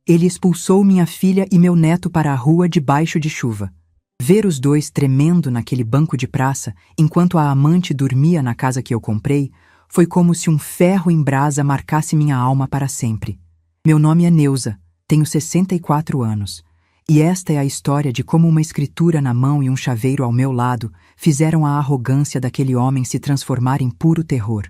Ele expulsou minha filha e meu neto para a rua debaixo de chuva. Ver os dois tremendo naquele banco de praça, enquanto a amante dormia na casa que eu comprei, foi como se um ferro em brasa marcasse minha alma para sempre. Meu nome é Neuza, tenho 64 anos. E esta é a história de como uma escritura na mão e um chaveiro ao meu lado fizeram a arrogância daquele homem se transformar em puro terror.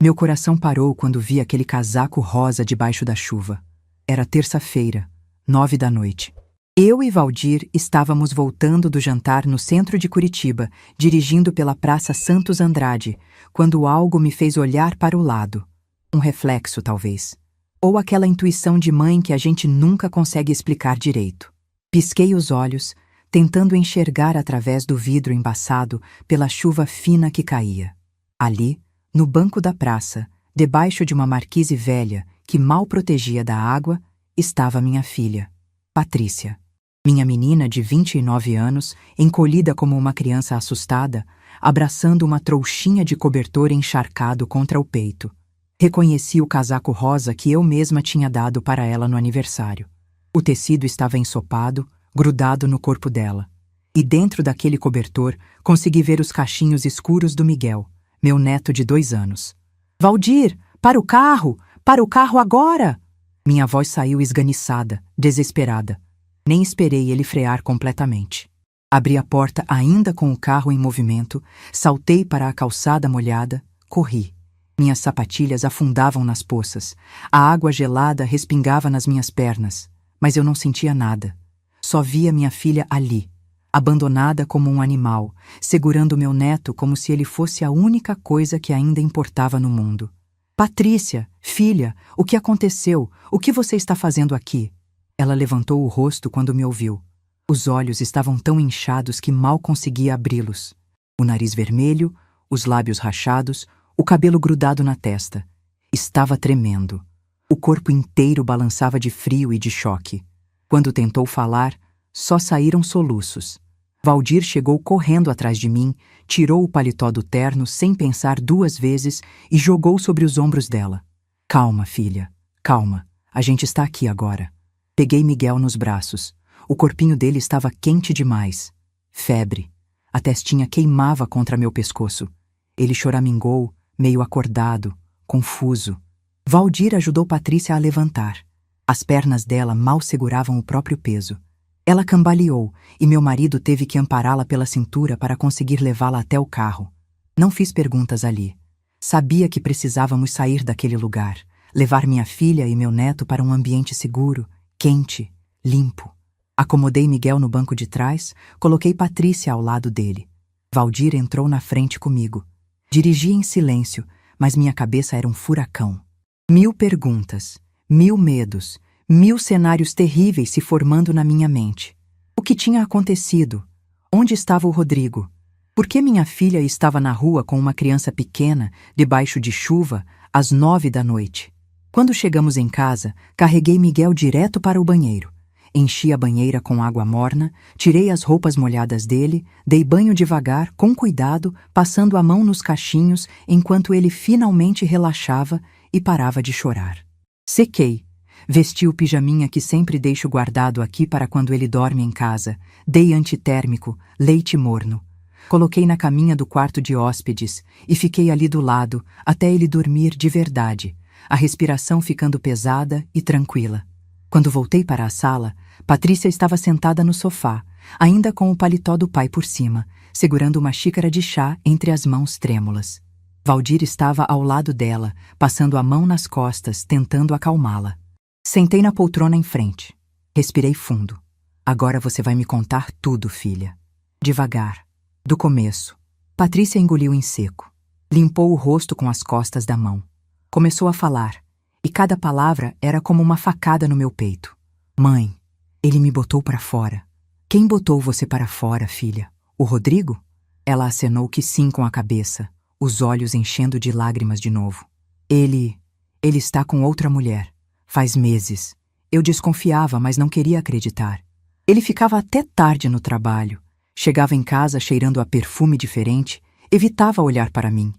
Meu coração parou quando vi aquele casaco rosa debaixo da chuva. Era terça-feira, 9 da noite. Eu e Valdir estávamos voltando do jantar no centro de Curitiba, dirigindo pela Praça Santos Andrade, quando algo me fez olhar para o lado. Um reflexo, talvez. Ou aquela intuição de mãe que a gente nunca consegue explicar direito. Pisquei os olhos, tentando enxergar através do vidro embaçado pela chuva fina que caía. Ali, no banco da praça, debaixo de uma marquise velha que mal protegia da água, estava minha filha, Patrícia. Minha menina de 29 anos, encolhida como uma criança assustada, abraçando uma trouxinha de cobertor encharcado contra o peito. Reconheci o casaco rosa que eu mesma tinha dado para ela no aniversário. O tecido estava ensopado, grudado no corpo dela. E dentro daquele cobertor, consegui ver os cachinhos escuros do Miguel, meu neto de 2 anos. Valdir, para o carro! Para o carro agora! Minha voz saiu esganiçada, desesperada. Nem esperei ele frear completamente. Abri a porta ainda com o carro em movimento, saltei para a calçada molhada, corri. Minhas sapatilhas afundavam nas poças. A água gelada respingava nas minhas pernas, mas eu não sentia nada. Só via minha filha ali, abandonada como um animal, segurando meu neto como se ele fosse a única coisa que ainda importava no mundo. Patrícia, filha, o que aconteceu? O que você está fazendo aqui? Ela levantou o rosto quando me ouviu. Os olhos estavam tão inchados que mal conseguia abri-los. O nariz vermelho, os lábios rachados, o cabelo grudado na testa. Estava tremendo. O corpo inteiro balançava de frio e de choque. Quando tentou falar, só saíram soluços. Valdir chegou correndo atrás de mim, tirou o paletó do terno sem pensar 2 vezes e jogou sobre os ombros dela. Calma, filha, calma. A gente está aqui agora. Peguei Miguel nos braços. O corpinho dele estava quente demais. Febre. A testinha queimava contra meu pescoço. Ele choramingou, meio acordado, confuso. Valdir ajudou Patrícia a levantar. As pernas dela mal seguravam o próprio peso. Ela cambaleou e meu marido teve que ampará-la pela cintura para conseguir levá-la até o carro. Não fiz perguntas ali. Sabia que precisávamos sair daquele lugar, levar minha filha e meu neto para um ambiente seguro, quente, limpo. Acomodei Miguel no banco de trás, coloquei Patrícia ao lado dele. Valdir entrou na frente comigo. Dirigi em silêncio, mas minha cabeça era um furacão. 1000 perguntas, 1000 medos, 1000 cenários terríveis se formando na minha mente. O que tinha acontecido? Onde estava o Rodrigo? Por que minha filha estava na rua com uma criança pequena, debaixo de chuva, às 9 da noite? Quando chegamos em casa, carreguei Miguel direto para o banheiro. Enchi a banheira com água morna, tirei as roupas molhadas dele, dei banho devagar, com cuidado, passando a mão nos cachinhos, enquanto ele finalmente relaxava e parava de chorar. Sequei. Vesti o pijaminha que sempre deixo guardado aqui para quando ele dorme em casa. Dei antitérmico, leite morno. Coloquei na caminha do quarto de hóspedes e fiquei ali do lado até ele dormir de verdade, a respiração ficando pesada e tranquila. Quando voltei para a sala, Patrícia estava sentada no sofá, ainda com o paletó do pai por cima, segurando uma xícara de chá entre as mãos trêmulas. Valdir estava ao lado dela, passando a mão nas costas, tentando acalmá-la. Sentei na poltrona em frente. Respirei fundo. Agora você vai me contar tudo, filha. Devagar. Do começo. Patrícia engoliu em seco. Limpou o rosto com as costas da mão. Começou a falar, e cada palavra era como uma facada no meu peito. Mãe, ele me botou para fora. Quem botou você para fora, filha? O Rodrigo? Ela acenou que sim com a cabeça, os olhos enchendo de lágrimas de novo. Ele está com outra mulher. Faz meses. Eu desconfiava, mas não queria acreditar. Ele ficava até tarde no trabalho. Chegava em casa cheirando a perfume diferente, evitava olhar para mim.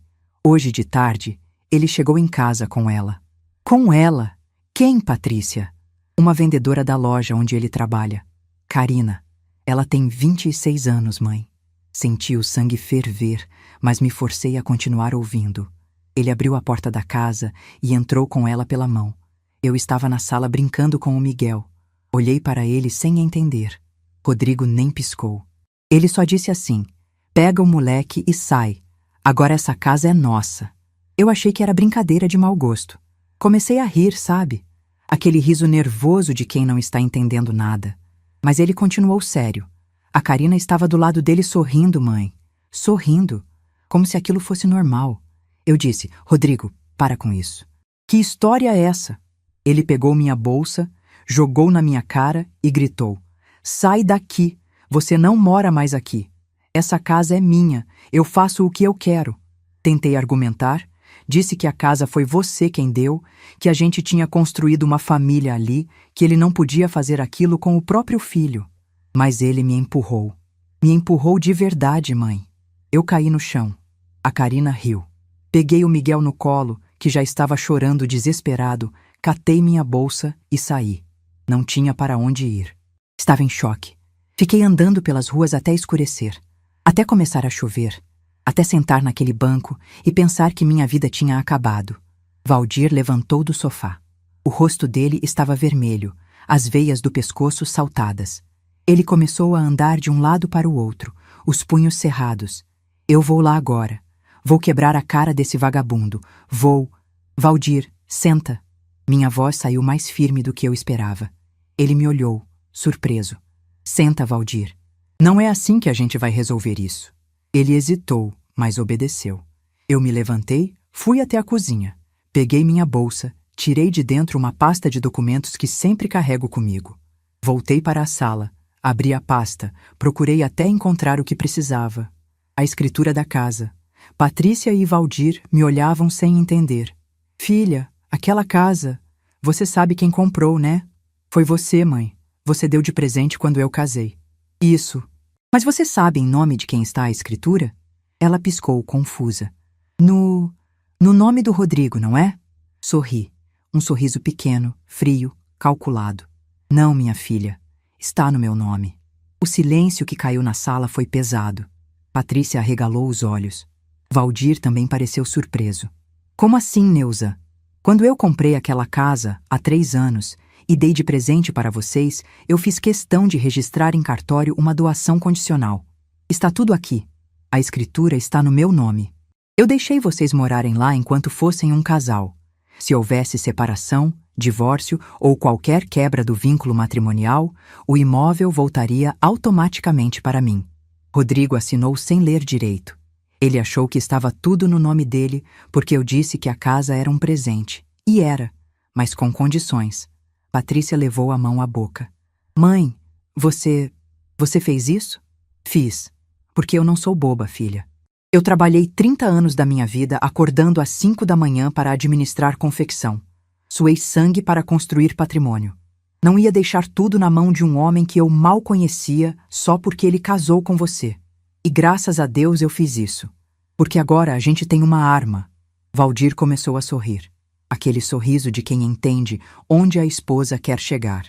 Hoje de tarde, ele chegou em casa com ela. Com ela? Quem, Patrícia? Uma vendedora da loja onde ele trabalha. Karina. Ela tem 26 anos, mãe. Senti o sangue ferver, mas me forcei a continuar ouvindo. Ele abriu a porta da casa e entrou com ela pela mão. Eu estava na sala brincando com o Miguel. Olhei para ele sem entender. Rodrigo nem piscou. Ele só disse assim: pega o moleque e sai. Agora essa casa é nossa. Eu achei que era brincadeira de mau gosto. Comecei a rir, sabe? Aquele riso nervoso de quem não está entendendo nada. Mas ele continuou sério. A Karina estava do lado dele sorrindo, mãe. Sorrindo. Como se aquilo fosse normal. Eu disse: Rodrigo, para com isso. Que história é essa? Ele pegou minha bolsa, jogou na minha cara e gritou: sai daqui. Você não mora mais aqui. Essa casa é minha. Eu faço o que eu quero. Tentei argumentar. Disse que a casa foi você quem deu, que a gente tinha construído uma família ali, que ele não podia fazer aquilo com o próprio filho. Mas ele me empurrou. Me empurrou de verdade, mãe. Eu caí no chão. A Karina riu. Peguei o Miguel no colo, que já estava chorando desesperado, catei minha bolsa e saí. Não tinha para onde ir. Estava em choque. Fiquei andando pelas ruas até escurecer, até começar a chover, até sentar naquele banco e pensar que minha vida tinha acabado. Valdir levantou do sofá. O rosto dele estava vermelho, as veias do pescoço saltadas. Ele começou a andar de um lado para o outro, os punhos cerrados. Eu vou lá agora. Vou quebrar a cara desse vagabundo. Vou... Valdir, senta. Minha voz saiu mais firme do que eu esperava. Ele me olhou, surpreso. Senta, Valdir. Não é assim que a gente vai resolver isso. Ele hesitou, mas obedeceu. Eu me levantei, fui até a cozinha. Peguei minha bolsa, tirei de dentro uma pasta de documentos que sempre carrego comigo. Voltei para a sala, abri a pasta, procurei até encontrar o que precisava. A escritura da casa. Patrícia e Valdir me olhavam sem entender. Filha, aquela casa, você sabe quem comprou, né? Foi você, mãe. Você deu de presente quando eu casei. Isso. Mas você sabe em nome de quem está a escritura? Ela piscou, confusa. No nome do Rodrigo, não é? Sorri. Um sorriso pequeno, frio, calculado. Não, minha filha. Está no meu nome. O silêncio que caiu na sala foi pesado. Patrícia arregalou os olhos. Valdir também pareceu surpreso. Como assim, Neuza? Quando eu comprei aquela casa, há 3 anos, e dei de presente para vocês, eu fiz questão de registrar em cartório uma doação condicional. Está tudo aqui. A escritura está no meu nome. Eu deixei vocês morarem lá enquanto fossem um casal. Se houvesse separação, divórcio ou qualquer quebra do vínculo matrimonial, o imóvel voltaria automaticamente para mim. Rodrigo assinou sem ler direito. Ele achou que estava tudo no nome dele porque eu disse que a casa era um presente. E era, mas com condições. Patrícia levou a mão à boca. Mãe, você fez isso? Fiz. Porque eu não sou boba, filha. Eu trabalhei 30 anos da minha vida acordando às 5 da manhã para administrar confecção. Suei sangue para construir patrimônio. Não ia deixar tudo na mão de um homem que eu mal conhecia só porque ele casou com você. E graças a Deus eu fiz isso. Porque agora a gente tem uma arma. Valdir começou a sorrir. Aquele sorriso de quem entende onde a esposa quer chegar.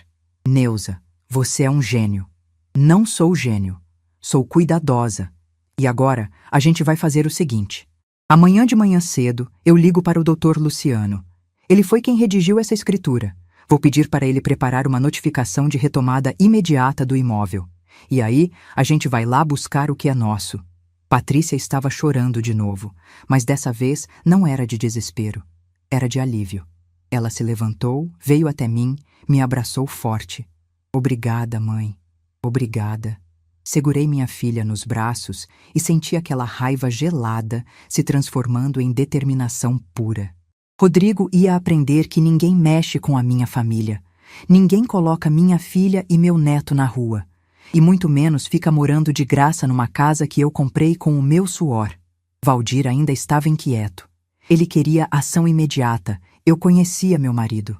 Neuza, você é um gênio. Não sou gênio. Sou cuidadosa. E agora a gente vai fazer o seguinte. Amanhã de manhã cedo eu ligo para o Dr. Luciano. Ele foi quem redigiu essa escritura. Vou pedir para ele preparar uma notificação de retomada imediata do imóvel. E aí a gente vai lá buscar o que é nosso. Patrícia estava chorando de novo, mas dessa vez não era de desespero. Era de alívio. Ela se levantou, veio até mim, me abraçou forte. Obrigada, mãe. Obrigada. Segurei minha filha nos braços e senti aquela raiva gelada se transformando em determinação pura. Rodrigo ia aprender que ninguém mexe com a minha família. Ninguém coloca minha filha e meu neto na rua. E muito menos fica morando de graça numa casa que eu comprei com o meu suor. Valdir ainda estava inquieto. Ele queria ação imediata. Eu conhecia meu marido.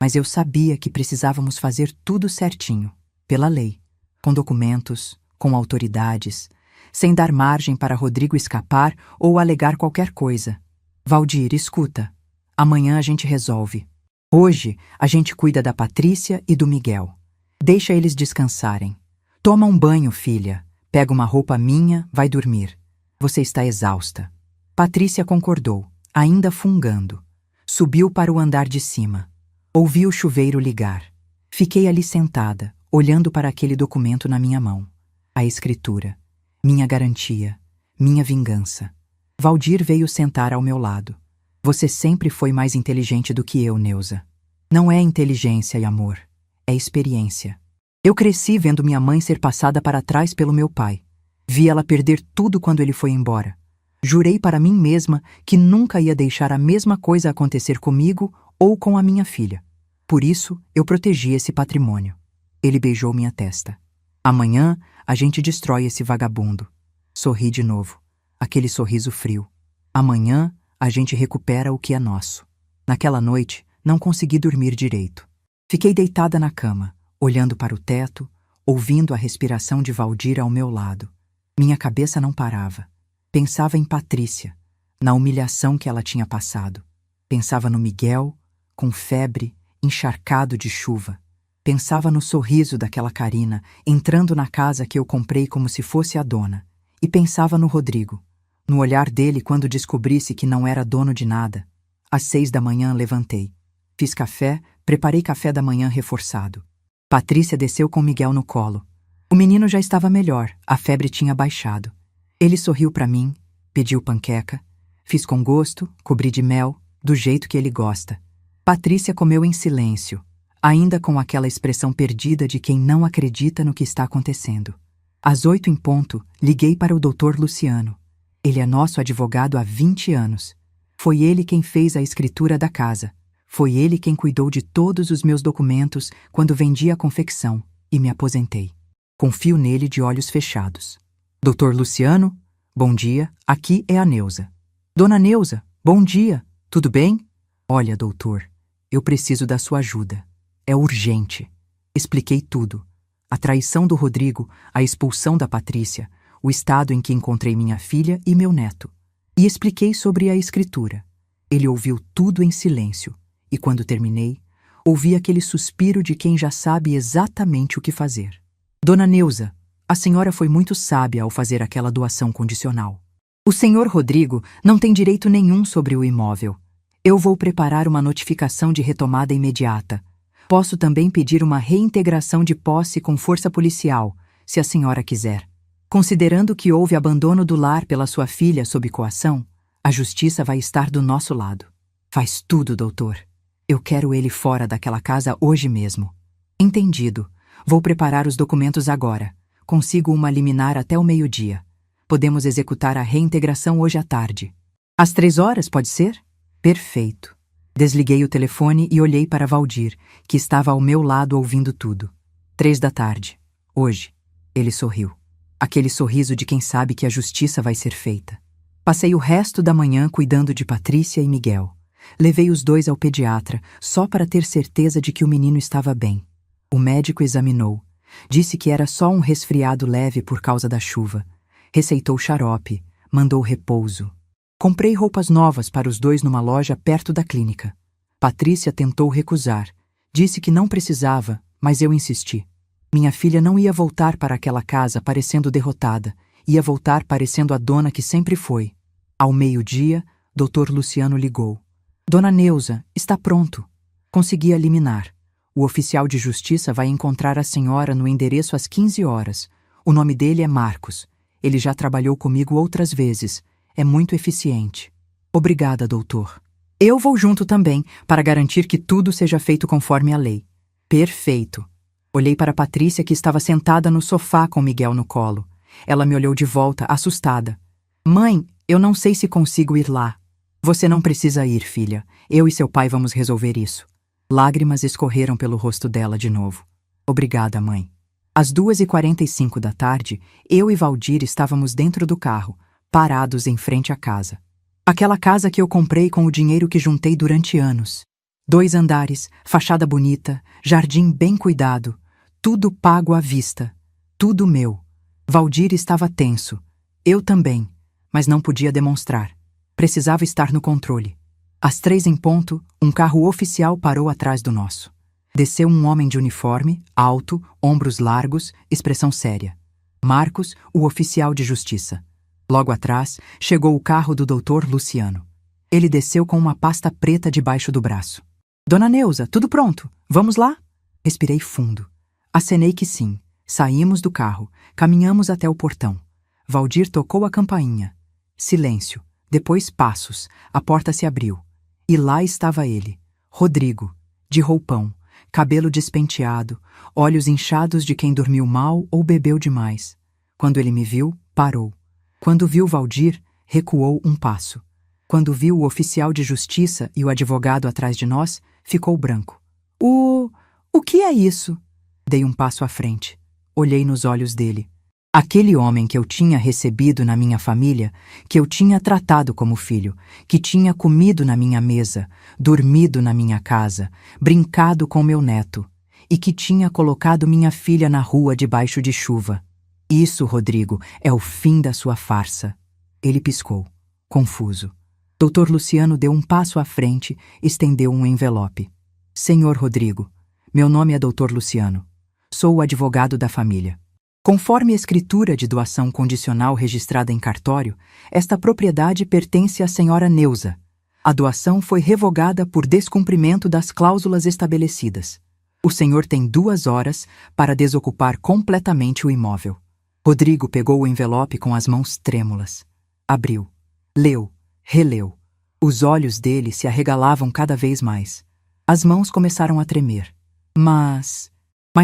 Mas eu sabia que precisávamos fazer tudo certinho, pela lei, com documentos, com autoridades, sem dar margem para Rodrigo escapar ou alegar qualquer coisa. Valdir, escuta. Amanhã a gente resolve. Hoje, a gente cuida da Patrícia e do Miguel. Deixa eles descansarem. Toma um banho, filha. Pega uma roupa minha, vai dormir. Você está exausta. Patrícia concordou, ainda fungando. Subiu para o andar de cima. Ouvi o chuveiro ligar. Fiquei ali sentada, olhando para aquele documento na minha mão. A escritura. Minha garantia. Minha vingança. Valdir veio sentar ao meu lado. Você sempre foi mais inteligente do que eu, Neuza. Não é inteligência e amor. É experiência. Eu cresci vendo minha mãe ser passada para trás pelo meu pai. Vi ela perder tudo quando ele foi embora. Jurei para mim mesma que nunca ia deixar a mesma coisa acontecer comigo ou com a minha filha. Por isso, eu protegi esse patrimônio. Ele beijou minha testa. Amanhã, a gente destrói esse vagabundo. Sorri de novo. Aquele sorriso frio. Amanhã, a gente recupera o que é nosso. Naquela noite, não consegui dormir direito. Fiquei deitada na cama, olhando para o teto, ouvindo a respiração de Valdir ao meu lado. Minha cabeça não parava. Pensava em Patrícia, na humilhação que ela tinha passado. Pensava no Miguel, com febre, encharcado de chuva. Pensava no sorriso daquela Carina, entrando na casa que eu comprei como se fosse a dona. E pensava no Rodrigo, no olhar dele quando descobrisse que não era dono de nada. Às 6 da manhã levantei. Fiz café, preparei café da manhã reforçado. Patrícia desceu com Miguel no colo. O menino já estava melhor, a febre tinha baixado. Ele sorriu para mim, pediu panqueca. Fiz com gosto, cobri de mel, do jeito que ele gosta. Patrícia comeu em silêncio, ainda com aquela expressão perdida de quem não acredita no que está acontecendo. Às 8 em ponto, liguei para o Dr. Luciano. Ele é nosso advogado há 20 anos. Foi ele quem fez a escritura da casa. Foi ele quem cuidou de todos os meus documentos quando vendi a confecção e me aposentei. Confio nele de olhos fechados. Dr. Luciano, bom dia, aqui é a Neuza. Dona Neuza, bom dia, tudo bem? Olha, doutor, eu preciso da sua ajuda. É urgente. Expliquei tudo. A traição do Rodrigo, a expulsão da Patrícia, o estado em que encontrei minha filha e meu neto. E expliquei sobre a escritura. Ele ouviu tudo em silêncio, e quando terminei, ouvi aquele suspiro de quem já sabe exatamente o que fazer. Dona Neuza, a senhora foi muito sábia ao fazer aquela doação condicional. O senhor Rodrigo não tem direito nenhum sobre o imóvel. Eu vou preparar uma notificação de retomada imediata. Posso também pedir uma reintegração de posse com força policial, se a senhora quiser. Considerando que houve abandono do lar pela sua filha sob coação, a justiça vai estar do nosso lado. Faz tudo, doutor. Eu quero ele fora daquela casa hoje mesmo. Entendido. Vou preparar os documentos agora. Consigo uma liminar até o meio-dia. Podemos executar a reintegração hoje à tarde. Às 3 horas, pode ser? Perfeito. Desliguei o telefone e olhei para Valdir, que estava ao meu lado ouvindo tudo. 3 da tarde. Hoje. Ele sorriu. Aquele sorriso de quem sabe que a justiça vai ser feita. Passei o resto da manhã cuidando de Patrícia e Miguel. Levei os dois ao pediatra, só para ter certeza de que o menino estava bem. O médico examinou. Disse que era só um resfriado leve por causa da chuva. Receitou xarope, mandou repouso. Comprei roupas novas para os dois numa loja perto da clínica. Patrícia tentou recusar. Disse que não precisava, mas eu insisti. Minha filha não ia voltar para aquela casa parecendo derrotada. Ia voltar parecendo a dona que sempre foi. Ao meio-dia, Dr. Luciano ligou. Dona Neuza, está pronto. Consegui a liminar. O oficial de justiça vai encontrar a senhora no endereço às 15 horas. O nome dele é Marcos. Ele já trabalhou comigo outras vezes. É muito eficiente. Obrigada, doutor. Eu vou junto também, para garantir que tudo seja feito conforme a lei. Perfeito. Olhei para Patrícia, que estava sentada no sofá com Miguel no colo. Ela me olhou de volta, assustada. Mãe, eu não sei se consigo ir lá. Você não precisa ir, filha. Eu e seu pai vamos resolver isso. Lágrimas escorreram pelo rosto dela de novo. Obrigada, mãe. Às 2h45 da tarde, eu e Valdir estávamos dentro do carro, parados em frente à casa. Aquela casa que eu comprei com o dinheiro que juntei durante anos. 2 andares, fachada bonita, jardim bem cuidado, tudo pago à vista, tudo meu. Valdir estava tenso. Eu também, mas não podia demonstrar. Precisava estar no controle. Às 3 em ponto, um carro oficial parou atrás do nosso. Desceu um homem de uniforme, alto, ombros largos, expressão séria. Marcos, o oficial de justiça. Logo atrás, chegou o carro do Dr. Luciano. Ele desceu com uma pasta preta debaixo do braço. Dona Neuza, tudo pronto? Vamos lá? Respirei fundo. Acenei que sim. Saímos do carro. Caminhamos até o portão. Valdir tocou a campainha. Silêncio. Depois passos. A porta se abriu. E lá estava ele, Rodrigo, de roupão, cabelo despenteado, olhos inchados de quem dormiu mal ou bebeu demais. Quando ele me viu, parou. Quando viu Valdir, recuou um passo. Quando viu o oficial de justiça e o advogado atrás de nós, ficou branco. O que é isso? Dei um passo à frente. Olhei nos olhos dele. Aquele homem que eu tinha recebido na minha família, que eu tinha tratado como filho, que tinha comido na minha mesa, dormido na minha casa, brincado com meu neto, e que tinha colocado minha filha na rua debaixo de chuva. Isso, Rodrigo, é o fim da sua farsa. Ele piscou, confuso. Dr. Luciano deu um passo à frente, estendeu um envelope. Senhor Rodrigo, meu nome é Dr. Luciano. Sou o advogado da família. Conforme a escritura de doação condicional registrada em cartório, esta propriedade pertence à senhora Neuza. A doação foi revogada por descumprimento das cláusulas estabelecidas. O senhor tem 2 horas para desocupar completamente o imóvel. Rodrigo pegou o envelope com as mãos trêmulas. Abriu. Leu. Releu. Os olhos dele se arregalavam cada vez mais. As mãos começaram a tremer. Mas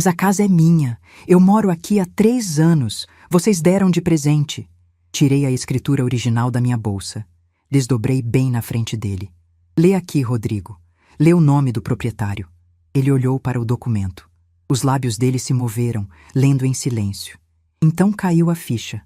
a casa é minha. Eu moro aqui há 3 anos. Vocês deram de presente. Tirei a escritura original da minha bolsa. Desdobrei bem na frente dele. Lê aqui, Rodrigo. Lê o nome do proprietário. Ele olhou para o documento. Os lábios dele se moveram, lendo em silêncio. Então caiu a ficha.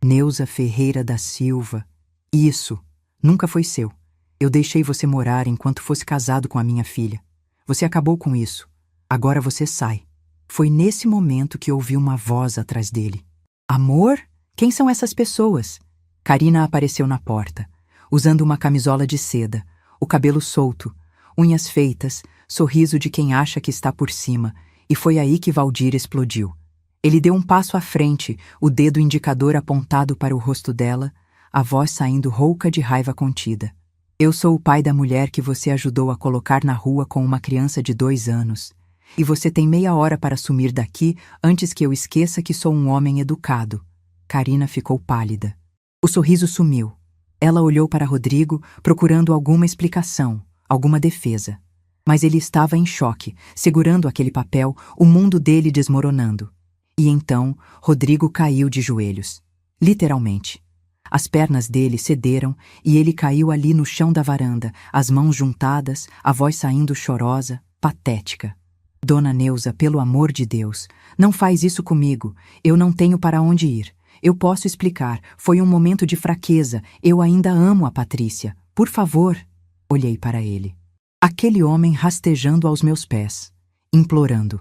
Neuza Ferreira da Silva. Isso. Nunca foi seu. Eu deixei você morar enquanto fosse casado com a minha filha. Você acabou com isso. Agora você sai. Foi nesse momento que ouvi uma voz atrás dele. Amor? Quem são essas pessoas? Karina apareceu na porta, usando uma camisola de seda, o cabelo solto, unhas feitas, sorriso de quem acha que está por cima, e foi aí que Valdir explodiu. Ele deu um passo à frente, o dedo indicador apontado para o rosto dela, a voz saindo rouca de raiva contida. Eu sou o pai da mulher que você ajudou a colocar na rua com uma criança de 2 anos. E você tem meia hora para sumir daqui antes que eu esqueça que sou um homem educado. Karina ficou pálida. O sorriso sumiu. Ela olhou para Rodrigo, procurando alguma explicação, alguma defesa. Mas ele estava em choque, segurando aquele papel, o mundo dele desmoronando. E então, Rodrigo caiu de joelhos. Literalmente. As pernas dele cederam e ele caiu ali no chão da varanda, as mãos juntadas, a voz saindo chorosa, patética. Dona Neuza, pelo amor de Deus, não faz isso comigo. Eu não tenho para onde ir. Eu posso explicar. Foi um momento de fraqueza. Eu ainda amo a Patrícia. Por favor. Olhei para ele. Aquele homem rastejando aos meus pés, implorando.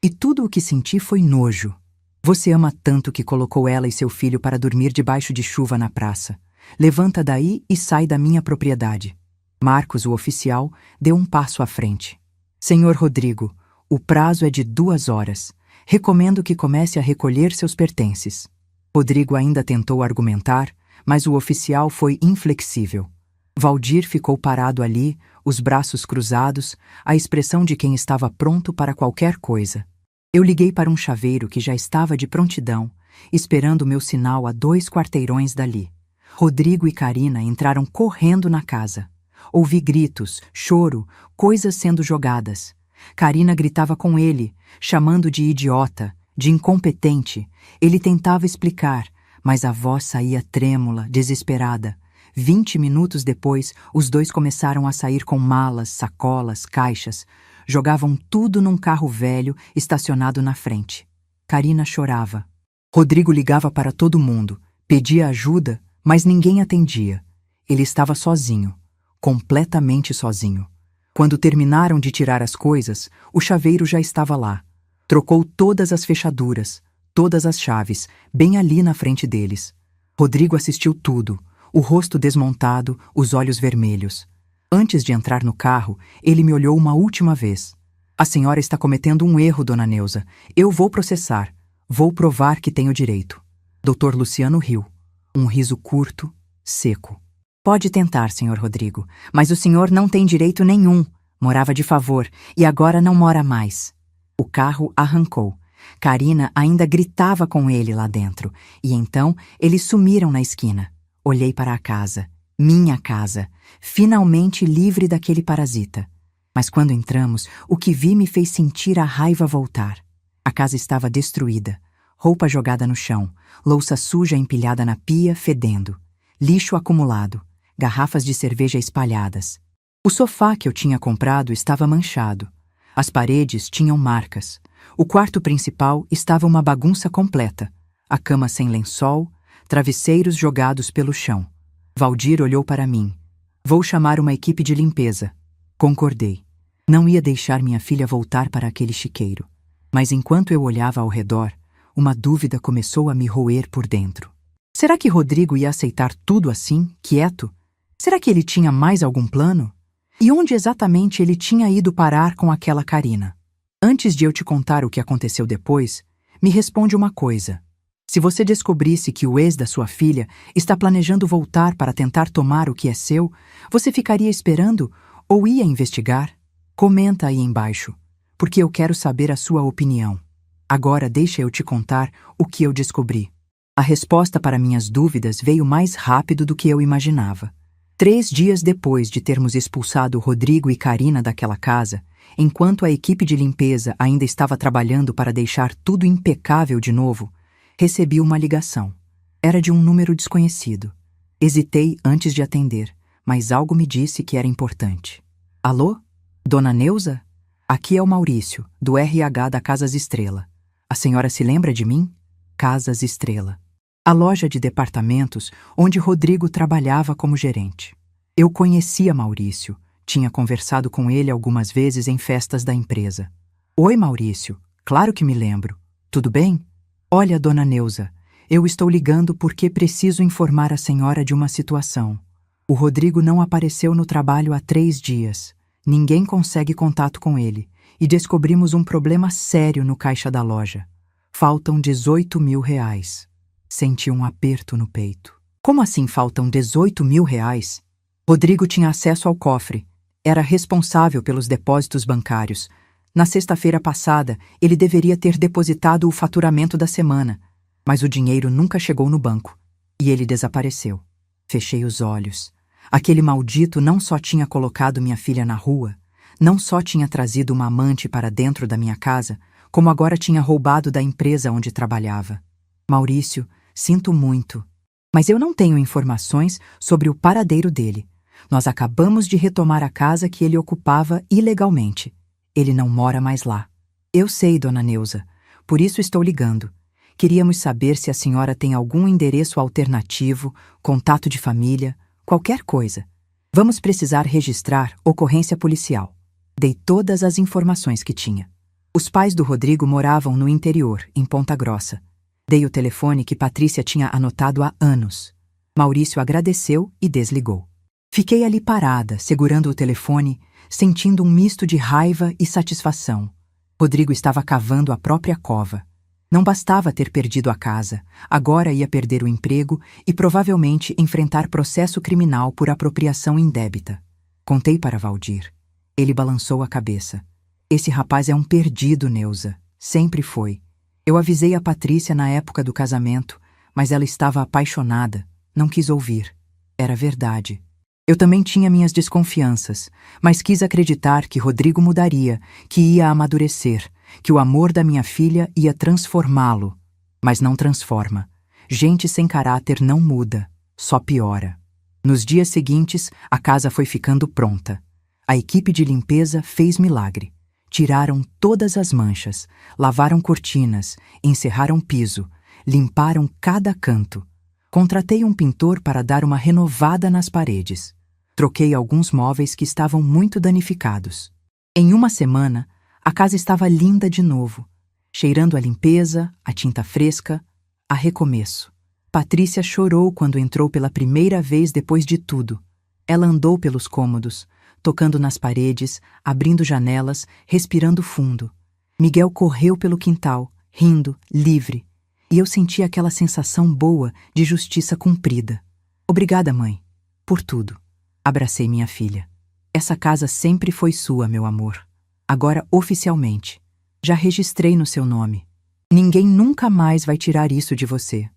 E tudo o que senti foi nojo. Você ama tanto que colocou ela e seu filho para dormir debaixo de chuva na praça. Levanta daí e sai da minha propriedade. Marcos, o oficial, deu um passo à frente. Senhor Rodrigo, o prazo é de 2 horas. Recomendo que comece a recolher seus pertences. Rodrigo ainda tentou argumentar, mas o oficial foi inflexível. Valdir ficou parado ali, os braços cruzados, a expressão de quem estava pronto para qualquer coisa. Eu liguei para um chaveiro que já estava de prontidão, esperando meu sinal a 2 quarteirões dali. Rodrigo e Karina entraram correndo na casa. Ouvi gritos, choro, coisas sendo jogadas. Karina gritava com ele, chamando de idiota, de incompetente. Ele tentava explicar, mas a voz saía trêmula, desesperada. 20 minutos depois, os 2 começaram a sair com malas, sacolas, caixas. Jogavam tudo num carro velho estacionado na frente. Karina chorava. Rodrigo ligava para todo mundo, pedia ajuda, mas ninguém atendia. Ele estava sozinho, completamente sozinho. Quando terminaram de tirar as coisas, o chaveiro já estava lá. Trocou todas as fechaduras, todas as chaves, bem ali na frente deles. Rodrigo assistiu tudo, o rosto desmontado, os olhos vermelhos. Antes de entrar no carro, ele me olhou uma última vez. A senhora está cometendo um erro, dona Neuza. Eu vou processar. Vou provar que tenho direito. Dr. Luciano riu. Um riso curto, seco. Pode tentar, senhor Rodrigo, mas o senhor não tem direito nenhum. Morava de favor e agora não mora mais. O carro arrancou. Carina ainda gritava com ele lá dentro, e então eles sumiram na esquina. Olhei para a casa, minha casa, finalmente livre daquele parasita. Mas quando entramos, o que vi me fez sentir a raiva voltar. A casa estava destruída, roupa jogada no chão, louça suja empilhada na pia, fedendo, lixo acumulado, garrafas de cerveja espalhadas. O sofá que eu tinha comprado estava manchado. As paredes tinham marcas. O quarto principal estava uma bagunça completa. A cama sem lençol, travesseiros jogados pelo chão. Valdir olhou para mim. Vou chamar uma equipe de limpeza. Concordei. Não ia deixar minha filha voltar para aquele chiqueiro. Mas enquanto eu olhava ao redor, uma dúvida começou a me roer por dentro. Será que Rodrigo ia aceitar tudo assim, quieto? Será que ele tinha mais algum plano? E onde exatamente ele tinha ido parar com aquela Carina? Antes de eu te contar o que aconteceu depois, me responde uma coisa. Se você descobrisse que o ex da sua filha está planejando voltar para tentar tomar o que é seu, você ficaria esperando ou ia investigar? Comenta aí embaixo, porque eu quero saber a sua opinião. Agora deixa eu te contar o que eu descobri. A resposta para minhas dúvidas veio mais rápido do que eu imaginava. 3 dias depois de termos expulsado Rodrigo e Carina daquela casa, enquanto a equipe de limpeza ainda estava trabalhando para deixar tudo impecável de novo, recebi uma ligação. Era de um número desconhecido. Hesitei antes de atender, mas algo me disse que era importante. Alô? Dona Neuza? Aqui é o Maurício, do RH da Casas Estrela. A senhora se lembra de mim? Casas Estrela. A loja de departamentos onde Rodrigo trabalhava como gerente. Eu conhecia Maurício, tinha conversado com ele algumas vezes em festas da empresa. Oi, Maurício, claro que me lembro. Tudo bem? Olha, dona Neuza, eu estou ligando porque preciso informar a senhora de uma situação. O Rodrigo não apareceu no trabalho há 3 dias. Ninguém consegue contato com ele e descobrimos um problema sério no caixa da loja. Faltam R$18.000. Senti um aperto no peito. Como assim faltam R$18.000? Rodrigo tinha acesso ao cofre. Era responsável pelos depósitos bancários. Na sexta-feira passada, ele deveria ter depositado o faturamento da semana, mas o dinheiro nunca chegou no banco e ele desapareceu. Fechei os olhos. Aquele maldito não só tinha colocado minha filha na rua, não só tinha trazido uma amante para dentro da minha casa, como agora tinha roubado da empresa onde trabalhava. Maurício, sinto muito, mas eu não tenho informações sobre o paradeiro dele. Nós acabamos de retomar a casa que ele ocupava ilegalmente. Ele não mora mais lá. Eu sei, dona Neuza, por isso estou ligando. Queríamos saber se a senhora tem algum endereço alternativo, contato de família, qualquer coisa. Vamos precisar registrar ocorrência policial. Dei todas as informações que tinha. Os pais do Rodrigo moravam no interior, em Ponta Grossa. Dei o telefone que Patrícia tinha anotado há anos. Maurício agradeceu e desligou. Fiquei ali parada, segurando o telefone, sentindo um misto de raiva e satisfação. Rodrigo estava cavando a própria cova. Não bastava ter perdido a casa, agora ia perder o emprego e provavelmente enfrentar processo criminal por apropriação indébita. Contei para Valdir. Ele balançou a cabeça. Esse rapaz é um perdido, Neuza. Sempre foi. Eu avisei a Patrícia na época do casamento, mas ela estava apaixonada, não quis ouvir. Era verdade. Eu também tinha minhas desconfianças, mas quis acreditar que Rodrigo mudaria, que ia amadurecer, que o amor da minha filha ia transformá-lo. Mas não transforma. Gente sem caráter não muda, só piora. Nos dias seguintes, a casa foi ficando pronta. A equipe de limpeza fez milagre. Tiraram todas as manchas, lavaram cortinas, encerraram piso, limparam cada canto. Contratei um pintor para dar uma renovada nas paredes. Troquei alguns móveis que estavam muito danificados. Em uma semana, a casa estava linda de novo, cheirando a limpeza, a tinta fresca, a recomeço. Patrícia chorou quando entrou pela primeira vez depois de tudo. Ela andou pelos cômodos, tocando nas paredes, abrindo janelas, respirando fundo. Miguel correu pelo quintal, rindo, livre, e eu senti aquela sensação boa de justiça cumprida. Obrigada, mãe, por tudo. Abracei minha filha. Essa casa sempre foi sua, meu amor. Agora, oficialmente. Já registrei no seu nome. Ninguém nunca mais vai tirar isso de você.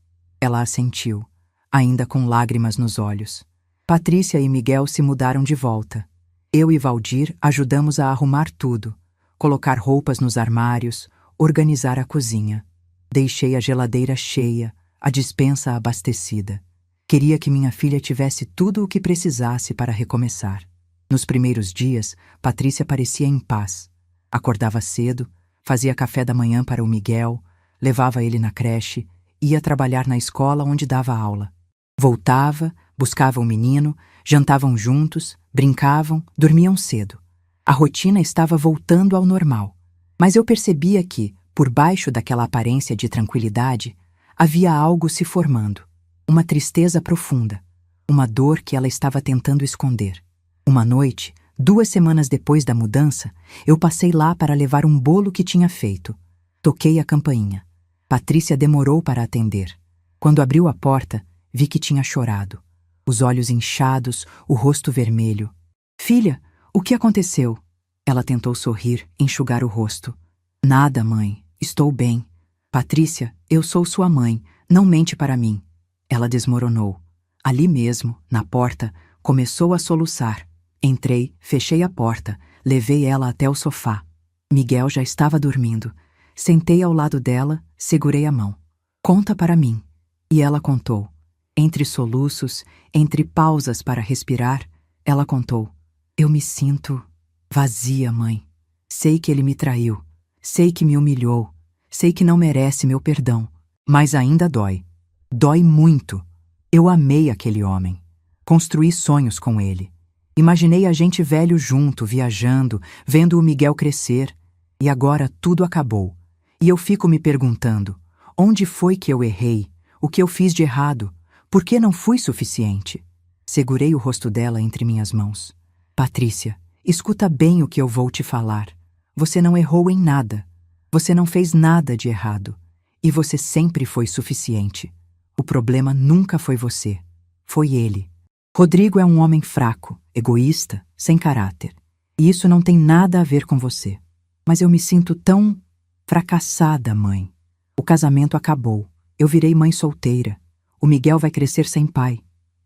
Ela assentiu, ainda com lágrimas nos olhos. Patrícia e Miguel se mudaram de volta. Eu e Valdir ajudamos a arrumar tudo, colocar roupas nos armários, organizar a cozinha. Deixei a geladeira cheia, a despensa abastecida. Queria que minha filha tivesse tudo o que precisasse para recomeçar. Nos primeiros dias, Patrícia parecia em paz. Acordava cedo, fazia café da manhã para o Miguel, levava ele na creche, ia trabalhar na escola onde dava aula. Voltava, buscava o menino, jantavam juntos, brincavam, dormiam cedo. A rotina estava voltando ao normal. Mas eu percebia que, por baixo daquela aparência de tranquilidade, havia algo se formando. Uma tristeza profunda, uma dor que ela estava tentando esconder. Uma noite, 2 semanas depois da mudança, eu passei lá para levar um bolo que tinha feito. Toquei a campainha. Patrícia demorou para atender. Quando abriu a porta, vi que tinha chorado. Os olhos inchados, o rosto vermelho. Filha, o que aconteceu? Ela tentou sorrir, enxugar o rosto. Nada, mãe. Estou bem. Patrícia, eu sou sua mãe. Não mente para mim. Ela desmoronou. Ali mesmo, na porta, começou a soluçar. Entrei, fechei a porta, levei ela até o sofá. Miguel já estava dormindo. Sentei ao lado dela, segurei a mão. Conta para mim. E ela contou. Entre soluços, entre pausas para respirar, ela contou. Eu me sinto vazia, mãe. Sei que ele me traiu. Sei que me humilhou. Sei que não merece meu perdão. Mas ainda dói. Dói muito. Eu amei aquele homem. Construí sonhos com ele. Imaginei a gente velho junto, viajando, vendo o Miguel crescer. E agora tudo acabou. E eu fico me perguntando, onde foi que eu errei? O que eu fiz de errado? Por que não fui suficiente? Segurei o rosto dela entre minhas mãos. Patrícia, escuta bem o que eu vou te falar. Você não errou em nada. Você não fez nada de errado. E você sempre foi suficiente. O problema nunca foi você. Foi ele. Rodrigo é um homem fraco, egoísta, sem caráter. E isso não tem nada a ver com você. Mas eu me sinto tão fracassada, mãe. O casamento acabou. Eu virei mãe solteira. O Miguel vai crescer sem pai.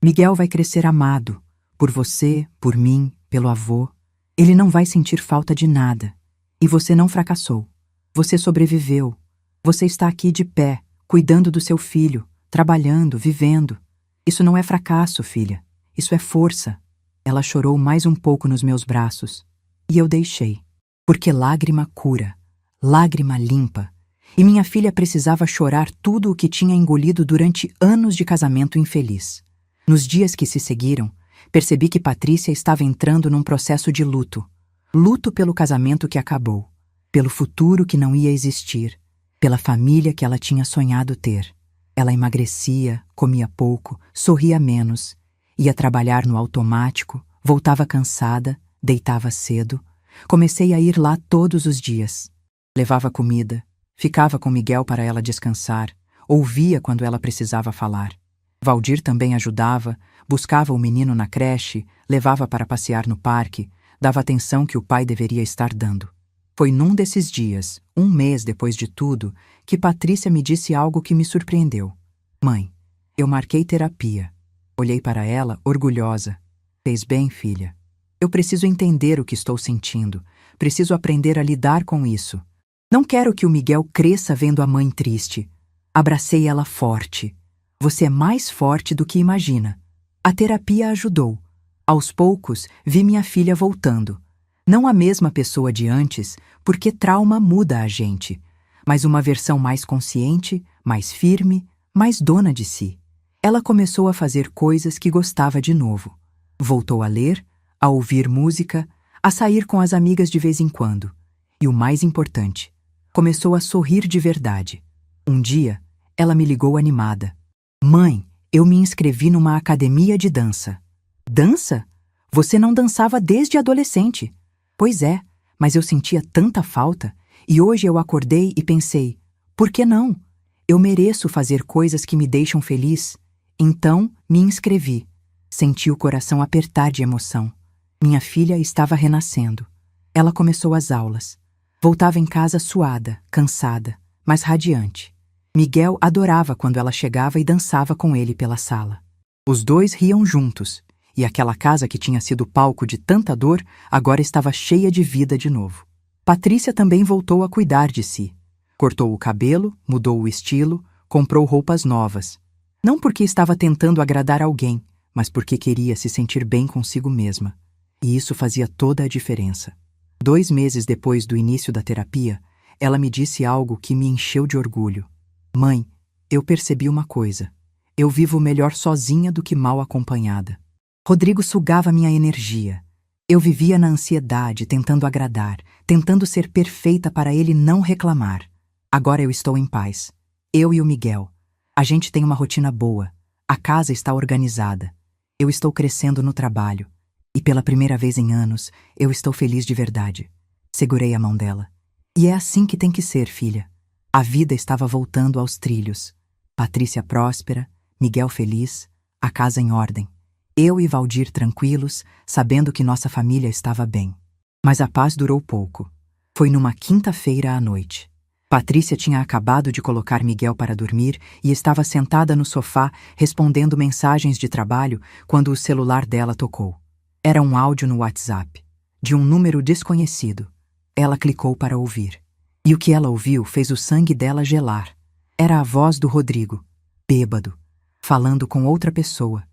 Miguel vai crescer amado. Por você, por mim, pelo avô. Ele não vai sentir falta de nada. E você não fracassou. Você sobreviveu. Você está aqui de pé, cuidando do seu filho, trabalhando, vivendo. Isso não é fracasso, filha. Isso é força. Ela chorou mais um pouco nos meus braços. E eu deixei. Porque lágrima cura. Lágrima limpa. E minha filha precisava chorar tudo o que tinha engolido durante anos de casamento infeliz. Nos dias que se seguiram, percebi que Patrícia estava entrando num processo de luto. Luto pelo casamento que acabou. Pelo futuro que não ia existir. Pela família que ela tinha sonhado ter. Ela emagrecia, comia pouco, sorria menos. Ia trabalhar no automático, voltava cansada, deitava cedo. Comecei a ir lá todos os dias. Levava comida, ficava com Miguel para ela descansar, ouvia quando ela precisava falar. Valdir também ajudava, buscava o menino na creche, levava para passear no parque, dava atenção que o pai deveria estar dando. Foi num desses dias, 1 mês depois de tudo, que Patrícia me disse algo que me surpreendeu. Mãe, eu marquei terapia. Olhei para ela, orgulhosa. Fez bem, filha. Eu preciso entender o que estou sentindo. Preciso aprender a lidar com isso. Não quero que o Miguel cresça vendo a mãe triste. Abracei ela forte. Você é mais forte do que imagina. A terapia ajudou. Aos poucos, vi minha filha voltando. Não a mesma pessoa de antes, porque trauma muda a gente, mas uma versão mais consciente, mais firme, mais dona de si. Ela começou a fazer coisas que gostava de novo. Voltou a ler, a ouvir música, a sair com as amigas de vez em quando. E o mais importante, começou a sorrir de verdade. Um dia, ela me ligou animada. Mãe, eu me inscrevi numa academia de dança. Dança? Você não dançava desde adolescente. Pois é, mas eu sentia tanta falta, e hoje eu acordei e pensei, por que não? Eu mereço fazer coisas que me deixam feliz. Então, me inscrevi. Senti o coração apertar de emoção. Minha filha estava renascendo. Ela começou as aulas. Voltava em casa suada, cansada, mas radiante. Miguel adorava quando ela chegava e dançava com ele pela sala. Os dois riam juntos, e aquela casa que tinha sido palco de tanta dor agora estava cheia de vida de novo. Patrícia também voltou a cuidar de si. Cortou o cabelo, mudou o estilo, comprou roupas novas. Não porque estava tentando agradar alguém, mas porque queria se sentir bem consigo mesma. E isso fazia toda a diferença. 2 meses depois do início da terapia, ela me disse algo que me encheu de orgulho. Mãe, eu percebi uma coisa. Eu vivo melhor sozinha do que mal acompanhada. Rodrigo sugava minha energia. Eu vivia na ansiedade, tentando agradar, tentando ser perfeita para ele não reclamar. Agora eu estou em paz. Eu e o Miguel. A gente tem uma rotina boa. A casa está organizada. Eu estou crescendo no trabalho. E pela primeira vez em anos, eu estou feliz de verdade. Segurei a mão dela. E é assim que tem que ser, filha. A vida estava voltando aos trilhos. Patrícia próspera, Miguel feliz, a casa em ordem. Eu e Valdir tranquilos, sabendo que nossa família estava bem. Mas a paz durou pouco. Foi numa quinta-feira à noite. Patrícia tinha acabado de colocar Miguel para dormir e estava sentada no sofá respondendo mensagens de trabalho quando o celular dela tocou. Era um áudio no WhatsApp, de um número desconhecido. Ela clicou para ouvir. E o que ela ouviu fez o sangue dela gelar. Era a voz do Rodrigo, bêbado, falando com outra pessoa.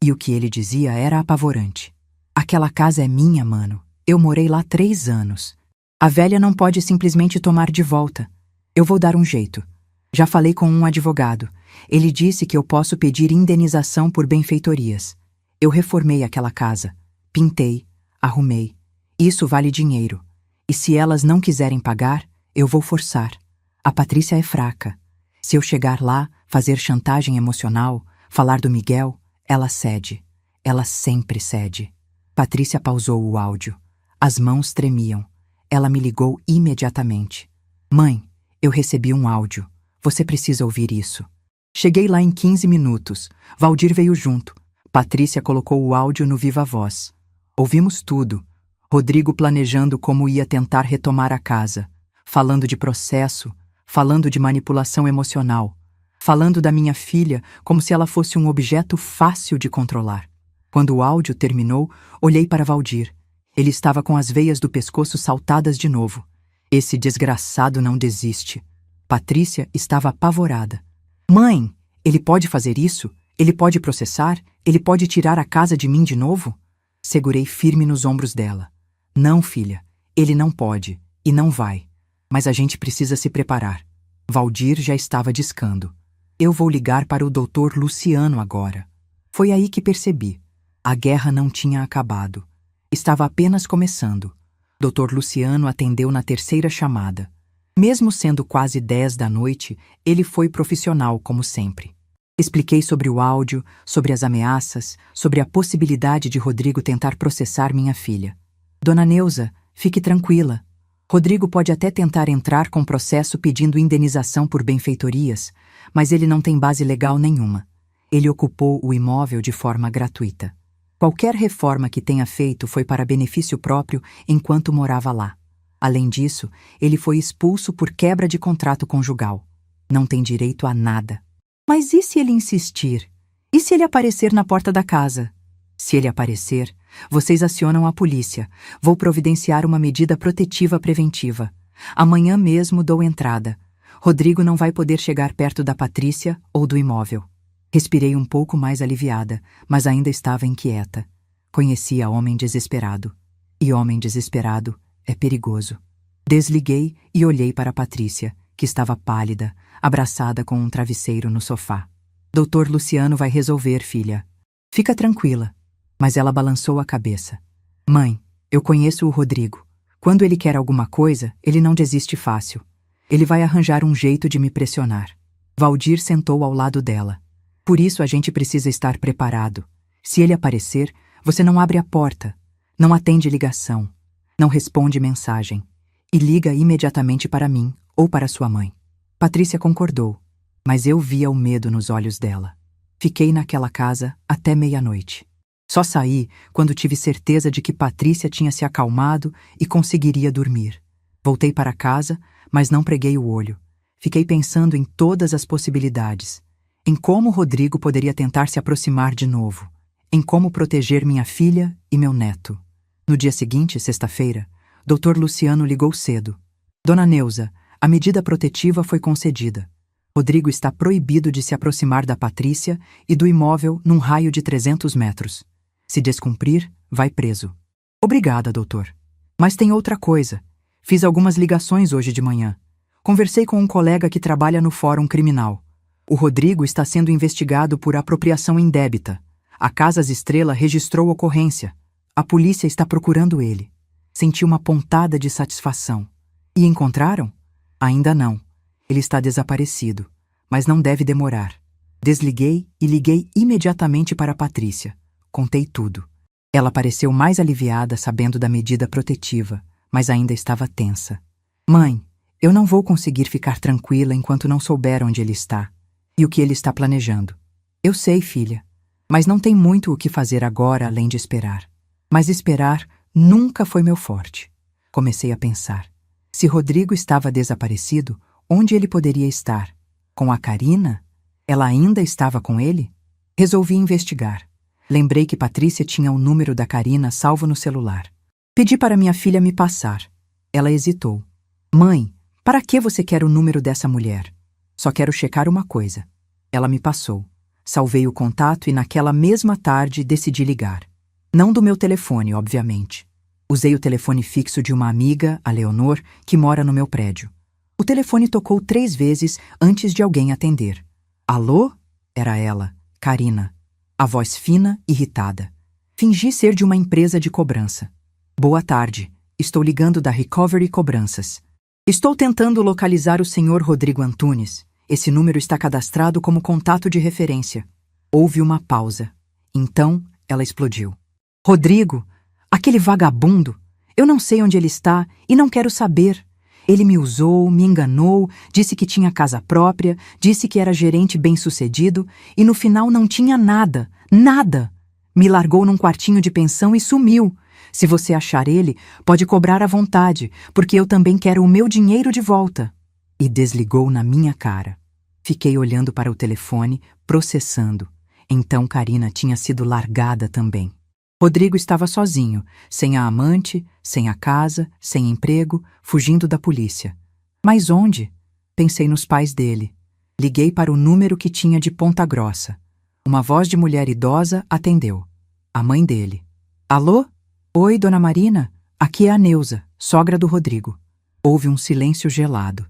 E o que ele dizia era apavorante. Aquela casa é minha, mano. Eu morei lá 3 anos. A velha não pode simplesmente tomar de volta. Eu vou dar um jeito. Já falei com um advogado. Ele disse que eu posso pedir indenização por benfeitorias. Eu reformei aquela casa. Pintei, arrumei. Isso vale dinheiro. E se elas não quiserem pagar, eu vou forçar. A Patrícia é fraca. Se eu chegar lá, fazer chantagem emocional, falar do Miguel, ela cede. Ela sempre cede. Patrícia pausou o áudio. As mãos tremiam. Ela me ligou imediatamente. Mãe, eu recebi um áudio. Você precisa ouvir isso. Cheguei lá em 15 minutos. Valdir veio junto. Patrícia colocou o áudio no viva voz. Ouvimos tudo. Rodrigo planejando como ia tentar retomar a casa. Falando de processo. Falando de manipulação emocional. Falando da minha filha como se ela fosse um objeto fácil de controlar. Quando o áudio terminou, olhei para Valdir. Ele estava com as veias do pescoço saltadas de novo. Esse desgraçado não desiste. Patrícia estava apavorada. Mãe, ele pode fazer isso? Ele pode processar? Ele pode tirar a casa de mim de novo? Segurei firme nos ombros dela. Não, filha, ele não pode, e não vai. Mas a gente precisa se preparar. Valdir já estava discando. Eu vou ligar para o Dr. Luciano agora. Foi aí que percebi. A guerra não tinha acabado. Estava apenas começando. Dr. Luciano atendeu na 3ª chamada. Mesmo sendo quase 10 da noite, ele foi profissional como sempre. Expliquei sobre o áudio, sobre as ameaças, sobre a possibilidade de Rodrigo tentar processar minha filha. Dona Neuza, fique tranquila. Rodrigo pode até tentar entrar com processo pedindo indenização por benfeitorias, mas ele não tem base legal nenhuma. Ele ocupou o imóvel de forma gratuita. Qualquer reforma que tenha feito foi para benefício próprio enquanto morava lá. Além disso, ele foi expulso por quebra de contrato conjugal. Não tem direito a nada. Mas e se ele insistir? E se ele aparecer na porta da casa? Se ele aparecer, vocês acionam a polícia. Vou providenciar uma medida protetiva preventiva. Amanhã mesmo dou entrada. Rodrigo não vai poder chegar perto da Patrícia ou do imóvel. Respirei um pouco mais aliviada, mas ainda estava inquieta. Conhecia homem desesperado. E homem desesperado é perigoso. Desliguei e olhei para Patrícia, que estava pálida, abraçada com um travesseiro no sofá. Dr. Luciano vai resolver, filha. Fica tranquila. Mas ela balançou a cabeça. Mãe, eu conheço o Rodrigo. Quando ele quer alguma coisa, ele não desiste fácil. Ele vai arranjar um jeito de me pressionar. Valdir sentou ao lado dela. Por isso a gente precisa estar preparado. Se ele aparecer, Você não abre a porta, não atende ligação, não responde mensagem e liga imediatamente para mim ou para sua mãe. Patrícia concordou, mas eu via o medo nos olhos dela. Fiquei naquela casa até meia-noite. Só saí quando tive certeza de que Patrícia tinha se acalmado e conseguiria dormir. Voltei para casa, mas não preguei o olho. Fiquei pensando em todas as possibilidades, em como Rodrigo poderia tentar se aproximar de novo, em como proteger minha filha e meu neto. No dia seguinte, sexta-feira, Dr. Luciano ligou cedo. Dona Neuza, a medida protetiva foi concedida. Rodrigo está proibido de se aproximar da Patrícia e do imóvel num raio de 300 metros. Se descumprir, vai preso. Obrigada, doutor. Mas tem outra coisa. Fiz algumas ligações hoje de manhã. Conversei com um colega que trabalha no Fórum Criminal. O Rodrigo está sendo investigado por apropriação indébita. A Casas Estrela registrou ocorrência. A polícia está procurando ele. Senti uma pontada de satisfação. E encontraram? Ainda não. Ele está desaparecido, mas não deve demorar. Desliguei e liguei imediatamente para Patrícia. Contei tudo. Ela pareceu mais aliviada sabendo da medida protetiva, mas ainda estava tensa. Mãe, eu não vou conseguir ficar tranquila enquanto não souber onde ele está e o que ele está planejando. Eu sei, filha, mas não tem muito o que fazer agora além de esperar. Mas esperar nunca foi meu forte. Comecei a pensar. Se Rodrigo estava desaparecido, onde ele poderia estar? Com a Karina? Ela ainda estava com ele? Resolvi investigar. Lembrei que Patrícia tinha o número da Karina salvo no celular. Pedi para minha filha me passar. Ela hesitou. Mãe, para que você quer o número dessa mulher? Só quero checar uma coisa. Ela me passou. Salvei o contato e naquela mesma tarde decidi ligar. Não do meu telefone, obviamente. Usei o telefone fixo de uma amiga, a Leonor, que mora no meu prédio. O telefone tocou 3 vezes antes de alguém atender. Alô? Era ela, Karina. A voz fina, irritada. Fingi ser de uma empresa de cobrança. Boa tarde. Estou ligando da Recovery Cobranças. Estou tentando localizar o senhor Rodrigo Antunes. Esse número está cadastrado como contato de referência. Houve uma pausa. Então, ela explodiu. Rodrigo, aquele vagabundo. Eu não sei onde ele está e não quero saber. Ele me usou, me enganou, disse que tinha casa própria, disse que era gerente bem-sucedido e no final não tinha nada, nada. Me largou num quartinho de pensão e sumiu. Se você achar ele, pode cobrar à vontade, porque eu também quero o meu dinheiro de volta. E desligou na minha cara. Fiquei olhando para o telefone, processando. Então Karina tinha sido largada também. Rodrigo estava sozinho, sem a amante, sem a casa, sem emprego, fugindo da polícia. Mas onde? Pensei nos pais dele. Liguei para o número que tinha de Ponta Grossa. Uma voz de mulher idosa atendeu. A mãe dele. Alô? Oi, dona Marina. Aqui é a Neuza, sogra do Rodrigo. Houve um silêncio gelado.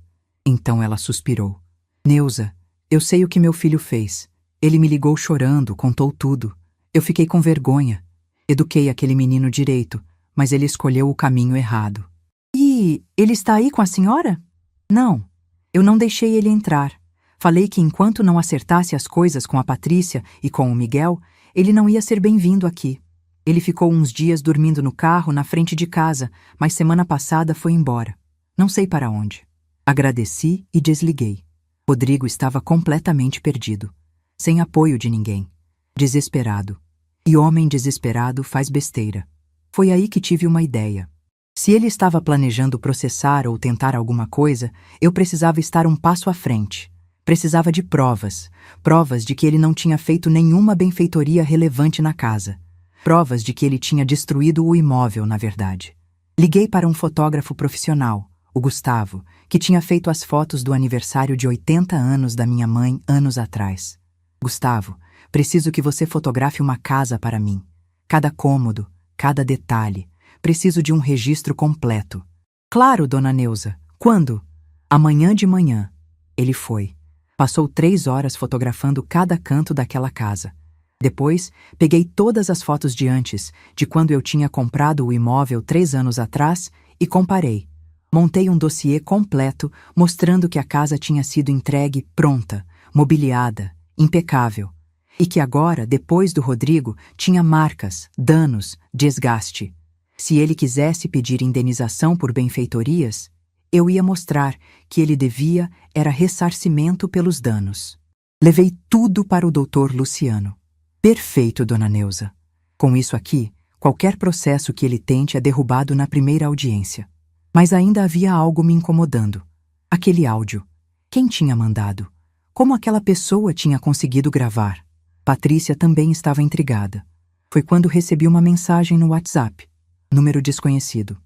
Então ela suspirou. Neuza, eu sei o que meu filho fez. Ele me ligou chorando, contou tudo. Eu fiquei com vergonha. Eduquei aquele menino direito, mas ele escolheu o caminho errado. E ele está aí com a senhora? Não, eu não deixei ele entrar. Falei que enquanto não acertasse as coisas com a Patrícia e com o Miguel, ele não ia ser bem-vindo aqui. Ele ficou uns dias dormindo no carro na frente de casa, mas semana passada foi embora. Não sei para onde. Agradeci e desliguei. Rodrigo estava completamente perdido, sem apoio de ninguém, desesperado. E homem desesperado faz besteira. Foi aí que tive uma ideia. Se ele estava planejando processar ou tentar alguma coisa, eu precisava estar um passo à frente. Precisava de provas. Provas de que ele não tinha feito nenhuma benfeitoria relevante na casa. Provas de que ele tinha destruído o imóvel, na verdade. Liguei para um fotógrafo profissional, o Gustavo, que tinha feito as fotos do aniversário de 80 anos da minha mãe anos atrás. Gustavo, preciso que você fotografe uma casa para mim. Cada cômodo, cada detalhe. Preciso de um registro completo. Claro, dona Neuza. Quando? Amanhã de manhã. Ele foi. Passou 3 horas fotografando cada canto daquela casa. Depois, peguei todas as fotos de antes, de quando eu tinha comprado o imóvel 3 anos atrás, e comparei. Montei um dossiê completo, mostrando que a casa tinha sido entregue pronta, mobiliada, impecável. e que agora, depois do Rodrigo, tinha marcas, danos, desgaste. Se ele quisesse pedir indenização por benfeitorias, eu ia mostrar que ele devia era ressarcimento pelos danos. Levei tudo para o Dr. Luciano. Perfeito, dona Neuza. Com isso aqui, qualquer processo que ele tente é derrubado na primeira audiência. Mas ainda havia algo me incomodando. Aquele áudio. Quem tinha mandado? Como aquela pessoa tinha conseguido gravar? Patrícia também estava intrigada. Foi quando recebi uma mensagem no WhatsApp. Número desconhecido.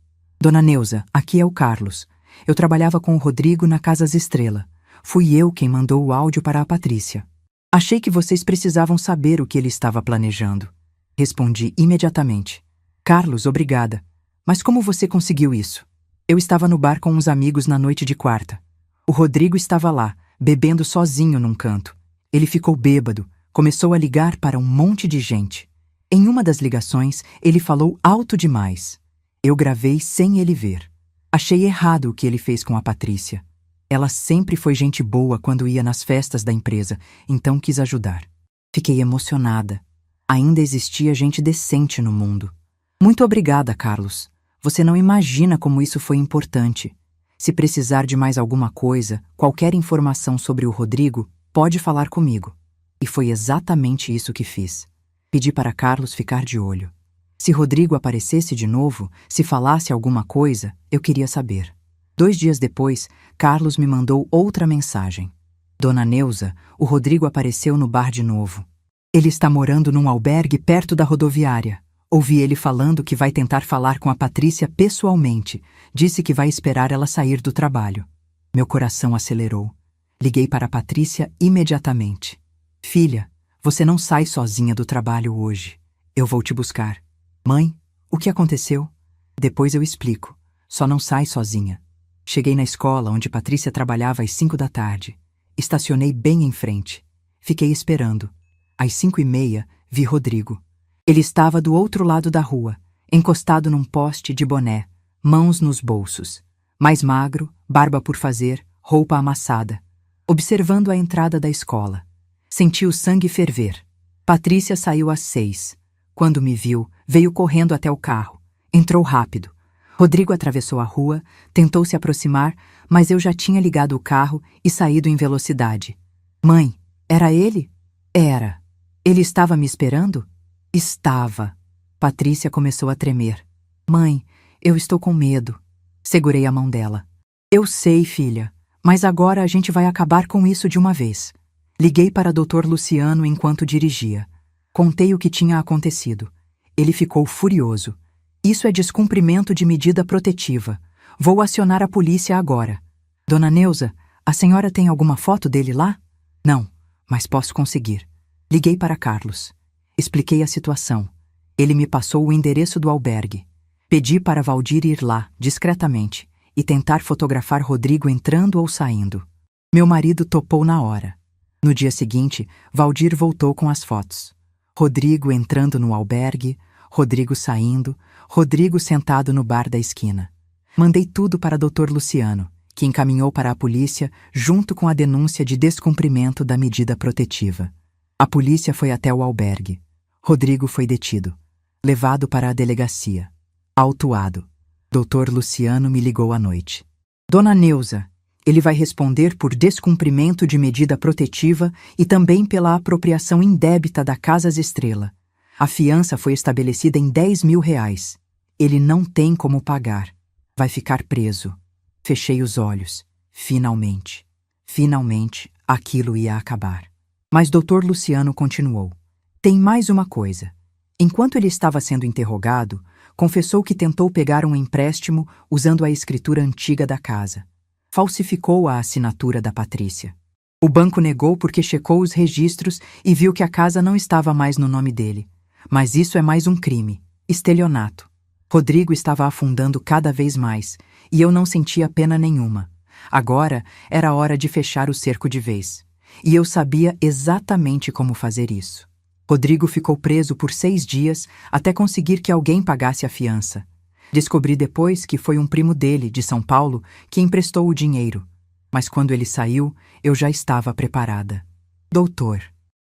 Dona Neuza, aqui é o Carlos. Eu trabalhava com o Rodrigo na Casas Estrela. Fui eu quem mandou o áudio para a Patrícia. Achei que vocês precisavam saber o que ele estava planejando. Respondi imediatamente. Carlos, obrigada. Mas como você conseguiu isso? Eu estava no bar com uns amigos na noite de quarta. O Rodrigo estava lá, bebendo sozinho num canto. Ele ficou bêbado, começou a ligar para um monte de gente. Em uma das ligações, ele falou alto demais. Eu gravei sem ele ver. Achei errado o que ele fez com a Patrícia. Ela sempre foi gente boa quando ia nas festas da empresa, então quis ajudar. Fiquei emocionada. Ainda existia gente decente no mundo. Muito obrigada, Carlos. Você não imagina como isso foi importante. Se precisar de mais alguma coisa, qualquer informação sobre o Rodrigo, pode falar comigo. E foi exatamente isso que fiz. Pedi para Carlos ficar de olho. Se Rodrigo aparecesse de novo, se falasse alguma coisa, eu queria saber. 2 dias depois, Carlos me mandou outra mensagem. Dona Neuza, o Rodrigo apareceu no bar de novo. Ele está morando num albergue perto da rodoviária. Ouvi ele falando que vai tentar falar com a Patrícia pessoalmente. Disse que vai esperar ela sair do trabalho. Meu coração acelerou. Liguei para a Patrícia imediatamente. Filha, você não sai sozinha do trabalho hoje. Eu vou te buscar. Mãe, o que aconteceu? Depois eu explico. Só não sai sozinha. Cheguei na escola onde Patrícia trabalhava às 5 da tarde. Estacionei bem em frente. Fiquei esperando. Às 5:30, vi Rodrigo. Ele estava do outro lado da rua, encostado num poste de boné, mãos nos bolsos. Mais magro, barba por fazer, roupa amassada. Observando a entrada da escola. Senti o sangue ferver. Patrícia saiu às 6. Quando me viu, veio correndo até o carro. Entrou rápido. Rodrigo atravessou a rua, tentou se aproximar, mas eu já tinha ligado o carro e saído em velocidade. Mãe, era ele? Era. Ele estava me esperando? Estava. Patrícia começou a tremer. Mãe, eu estou com medo. Segurei a mão dela. Eu sei, filha, mas agora a gente vai acabar com isso de uma vez. Liguei para Dr. Luciano enquanto dirigia. Contei o que tinha acontecido. Ele ficou furioso. Isso é descumprimento de medida protetiva. Vou acionar a polícia agora. Dona Neuza, a senhora tem alguma foto dele lá? Não, mas posso conseguir. Liguei para Carlos. Expliquei a situação. Ele me passou o endereço do albergue. Pedi para Valdir ir lá, discretamente, e tentar fotografar Rodrigo entrando ou saindo. Meu marido topou na hora. No dia seguinte, Valdir voltou com as fotos. Rodrigo entrando no albergue, Rodrigo saindo, Rodrigo sentado no bar da esquina. Mandei tudo para Dr. Luciano, que encaminhou para a polícia junto com a denúncia de descumprimento da medida protetiva. A polícia foi até o albergue. Rodrigo foi detido. Levado para a delegacia. Autuado. Dr. Luciano me ligou à noite. Dona Neuza, ele vai responder por descumprimento de medida protetiva e também pela apropriação indébita da Casas Estrela. A fiança foi estabelecida em R$ 10.000. Ele não tem como pagar. Vai ficar preso. Fechei os olhos. Finalmente. Finalmente, aquilo ia acabar. Mas Dr. Luciano continuou. Tem mais uma coisa. Enquanto ele estava sendo interrogado, confessou que tentou pegar um empréstimo usando a escritura antiga da casa. Falsificou a assinatura da Patrícia. O banco negou porque checou os registros e viu que a casa não estava mais no nome dele. Mas isso é mais um crime, estelionato. Rodrigo estava afundando cada vez mais, e eu não sentia pena nenhuma. Agora era hora de fechar o cerco de vez. E eu sabia exatamente como fazer isso. Rodrigo ficou preso por 6 dias até conseguir que alguém pagasse a fiança. Descobri depois que foi um primo dele, de São Paulo, que emprestou o dinheiro. Mas quando ele saiu, eu já estava preparada. Doutor,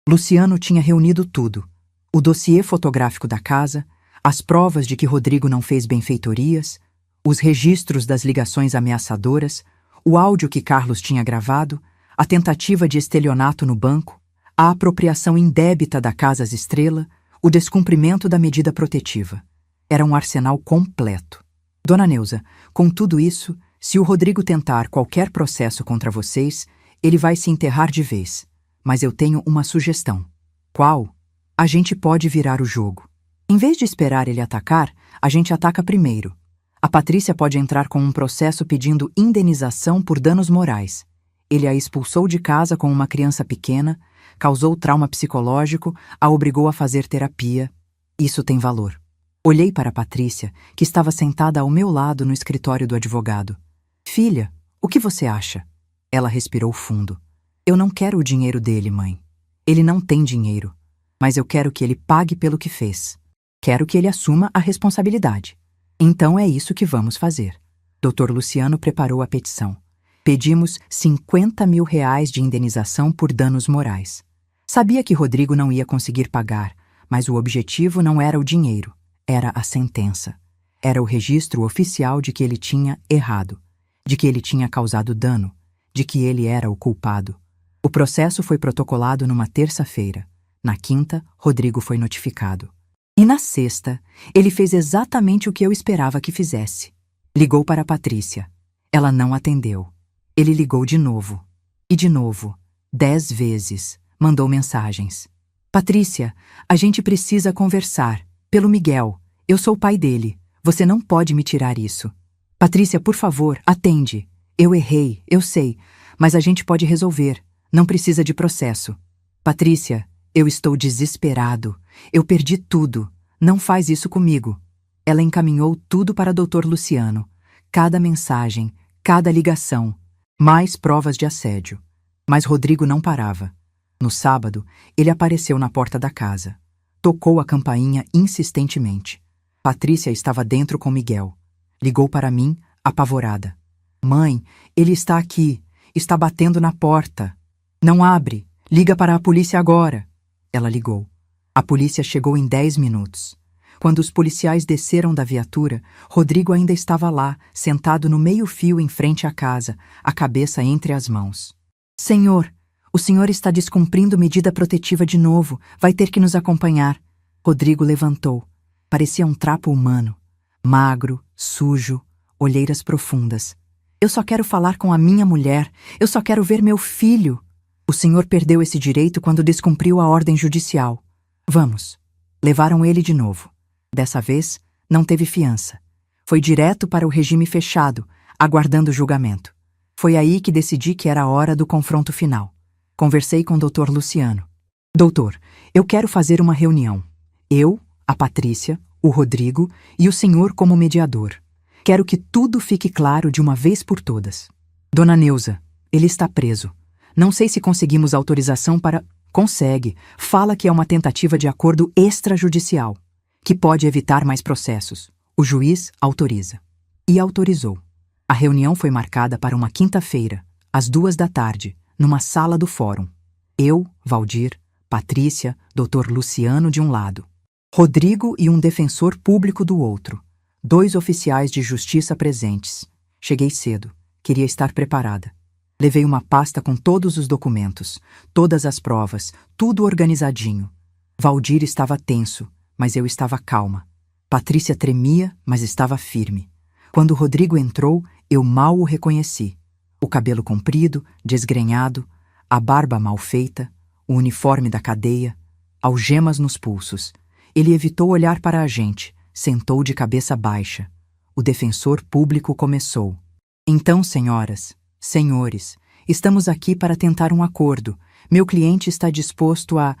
Luciano tinha reunido tudo: o dossiê fotográfico da casa, as provas de que Rodrigo não fez benfeitorias, os registros das ligações ameaçadoras, o áudio que Carlos tinha gravado, a tentativa de estelionato no banco, a apropriação indébita da Casa Estrela, o descumprimento da medida protetiva. Era um arsenal completo. Dona Neuza, com tudo isso, se o Rodrigo tentar qualquer processo contra vocês, ele vai se enterrar de vez. Mas eu tenho uma sugestão. Qual? A gente pode virar o jogo. Em vez de esperar ele atacar, a gente ataca primeiro. A Patrícia pode entrar com um processo pedindo indenização por danos morais. Ele a expulsou de casa com uma criança pequena, causou trauma psicológico, a obrigou a fazer terapia. Isso tem valor. Olhei para a Patrícia, que estava sentada ao meu lado no escritório do advogado. Filha, o que você acha? Ela respirou fundo. Eu não quero o dinheiro dele, mãe. Ele não tem dinheiro, mas eu quero que ele pague pelo que fez. Quero que ele assuma a responsabilidade. Então é isso que vamos fazer. Dr. Luciano preparou a petição. Pedimos R$50 mil de indenização por danos morais. Sabia que Rodrigo não ia conseguir pagar, mas o objetivo não era o dinheiro, era a sentença. Era o registro oficial de que ele tinha errado, de que ele tinha causado dano, de que ele era o culpado. O processo foi protocolado numa terça-feira. Na quinta, Rodrigo foi notificado. E na sexta, ele fez exatamente o que eu esperava que fizesse. Ligou para a Patrícia. Ela não atendeu. Ele ligou de novo. E de novo. 10 vezes. Mandou mensagens. Patrícia, a gente precisa conversar. Pelo Miguel. Eu sou o pai dele. Você não pode me tirar isso. Patrícia, por favor, atende. Eu errei, eu sei. Mas a gente pode resolver. Não precisa de processo. Patrícia, eu estou desesperado. Eu perdi tudo. Não faz isso comigo. Ela encaminhou tudo para Dr. Luciano. Cada mensagem, cada ligação. Mais provas de assédio. Mas Rodrigo não parava. No sábado, ele apareceu na porta da casa. Tocou a campainha insistentemente. Patrícia estava dentro com Miguel. Ligou para mim, apavorada. Mãe, ele está aqui. Está batendo na porta. Não abre. Liga para a polícia agora. Ela ligou. A polícia chegou em 10 minutos. Quando os policiais desceram da viatura, Rodrigo ainda estava lá, sentado no meio-fio em frente à casa, a cabeça entre as mãos. Senhor, o senhor está descumprindo medida protetiva de novo. Vai ter que nos acompanhar. Rodrigo levantou. Parecia um trapo humano. Magro, sujo, olheiras profundas. Eu só quero falar com a minha mulher. Eu só quero ver meu filho. O senhor perdeu esse direito quando descumpriu a ordem judicial. Vamos. Levaram ele de novo. Dessa vez, não teve fiança. Foi direto para o regime fechado, aguardando o julgamento. Foi aí que decidi que era a hora do confronto final. Conversei com o Dr. Luciano. Doutor, eu quero fazer uma reunião. Eu, a Patrícia, o Rodrigo e o senhor como mediador. Quero que tudo fique claro de uma vez por todas. Dona Neuza, ele está preso. Não sei se conseguimos autorização para... Consegue. Fala que é uma tentativa de acordo extrajudicial, que pode evitar mais processos. O juiz autoriza. E autorizou. A reunião foi marcada para uma quinta-feira, às 14h, numa sala do fórum. Eu, Valdir, Patrícia, Dr. Luciano de um lado. Rodrigo e um defensor público do outro. 2 oficiais de justiça presentes. Cheguei cedo. Queria estar preparada. Levei uma pasta com todos os documentos, todas as provas, tudo organizadinho. Valdir estava tenso, mas eu estava calma. Patrícia tremia, mas estava firme. Quando Rodrigo entrou, eu mal o reconheci. O cabelo comprido, desgrenhado, a barba mal feita, o uniforme da cadeia, algemas nos pulsos. Ele evitou olhar para a gente, sentou de cabeça baixa. O defensor público começou. Então, senhoras, senhores, estamos aqui para tentar um acordo. Meu cliente está disposto a...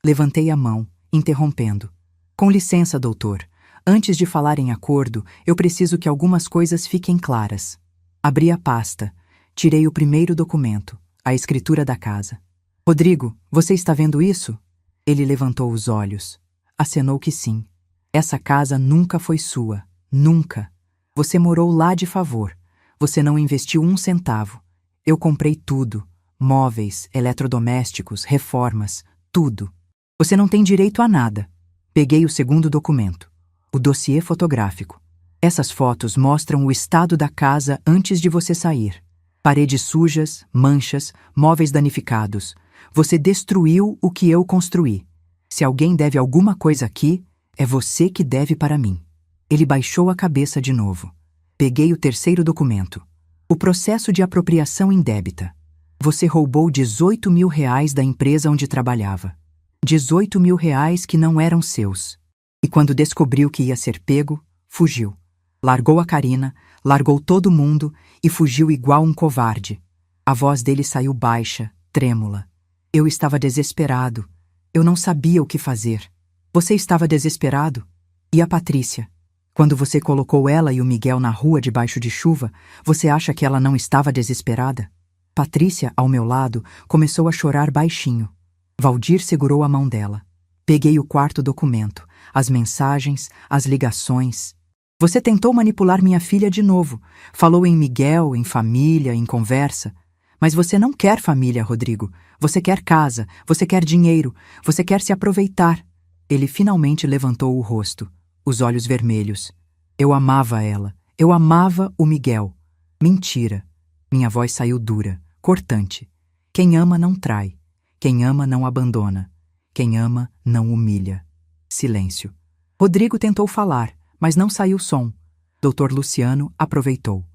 Levantei a mão, interrompendo. Com licença, doutor. Antes de falar em acordo, eu preciso que algumas coisas fiquem claras. Abri a pasta. Tirei o primeiro documento, a escritura da casa. Rodrigo, você está vendo isso? Ele levantou os olhos. Acenou que sim. Essa casa nunca foi sua. Nunca. Você morou lá de favor. Você não investiu 1 centavo. Eu comprei tudo. Móveis, eletrodomésticos, reformas. Tudo. Você não tem direito a nada. Peguei o segundo documento, o dossiê fotográfico. Essas fotos mostram o estado da casa antes de você sair. Paredes sujas, manchas, móveis danificados. Você destruiu o que eu construí. Se alguém deve alguma coisa aqui, é você que deve para mim. Ele baixou a cabeça de novo. Peguei o terceiro documento. O processo de apropriação indébita. Você roubou R$18.000 da empresa onde trabalhava. R$18.000 que não eram seus. E quando descobriu que ia ser pego, fugiu. Largou a Karina, largou todo mundo e fugiu igual um covarde. A voz dele saiu baixa, trêmula. Eu estava desesperado. Eu não sabia o que fazer. Você estava desesperado? E a Patrícia? Quando você colocou ela e o Miguel na rua debaixo de chuva, você acha que ela não estava desesperada? Patrícia, ao meu lado, começou a chorar baixinho. Valdir segurou a mão dela. Peguei o quarto documento, as mensagens, as ligações. Você tentou manipular minha filha de novo. Falou em Miguel, em família, em conversa. Mas você não quer família, Rodrigo. Você quer casa, você quer dinheiro, você quer se aproveitar. Ele finalmente levantou o rosto, os olhos vermelhos. Eu amava ela. Eu amava o Miguel. Mentira. Minha voz saiu dura, cortante. Quem ama não trai. Quem ama não abandona. Quem ama não humilha. Silêncio. Rodrigo tentou falar, mas não saiu som. Dr. Luciano aproveitou.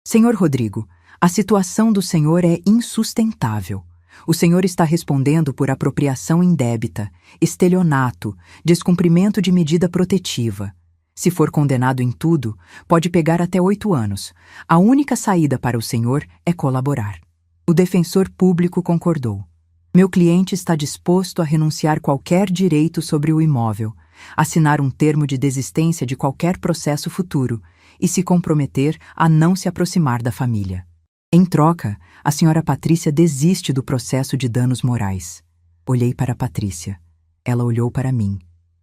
Senhor Rodrigo, a situação do senhor é insustentável. O senhor está respondendo por apropriação indébita, estelionato, descumprimento de medida protetiva. Se for condenado em tudo, pode pegar até 8 anos. A única saída para o senhor é colaborar. O defensor público concordou. Meu cliente está disposto a renunciar qualquer direito sobre o imóvel, assinar um termo de desistência de qualquer processo futuro e se comprometer a não se aproximar da família. Em troca, a senhora Patrícia desiste do processo de danos morais. Olhei para a Patrícia. Ela olhou para mim.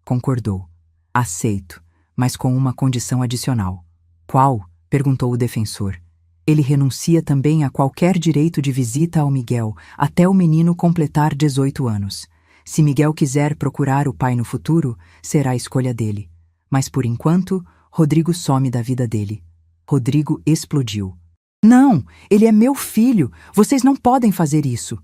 Concordou. Aceito, mas com uma condição adicional. Qual? Perguntou o defensor. Ele renuncia também a qualquer direito de visita ao Miguel até o menino completar 18 anos. Se Miguel quiser procurar o pai no futuro, será a escolha dele. Mas por enquanto, Rodrigo some da vida dele. Rodrigo explodiu. Não, ele é meu filho. Vocês não podem fazer isso.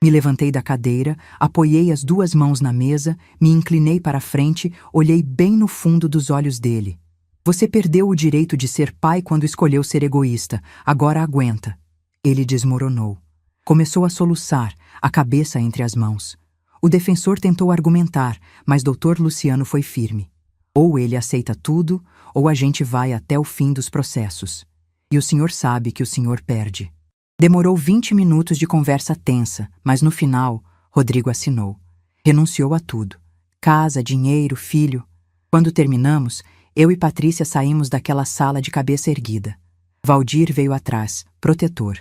Me levantei da cadeira, apoiei as 2 mãos na mesa, me inclinei para a frente, olhei bem no fundo dos olhos dele. Você perdeu o direito de ser pai quando escolheu ser egoísta. Agora aguenta. Ele desmoronou. Começou a soluçar, a cabeça entre as mãos. O defensor tentou argumentar, mas Dr. Luciano foi firme. Ou ele aceita tudo, ou a gente vai até o fim dos processos. E o senhor sabe que o senhor perde. Demorou 20 minutos de conversa tensa, mas no final, Rodrigo assinou. Renunciou a tudo. Casa, dinheiro, filho. Quando terminamos, eu e Patrícia saímos daquela sala de cabeça erguida. Valdir veio atrás, protetor.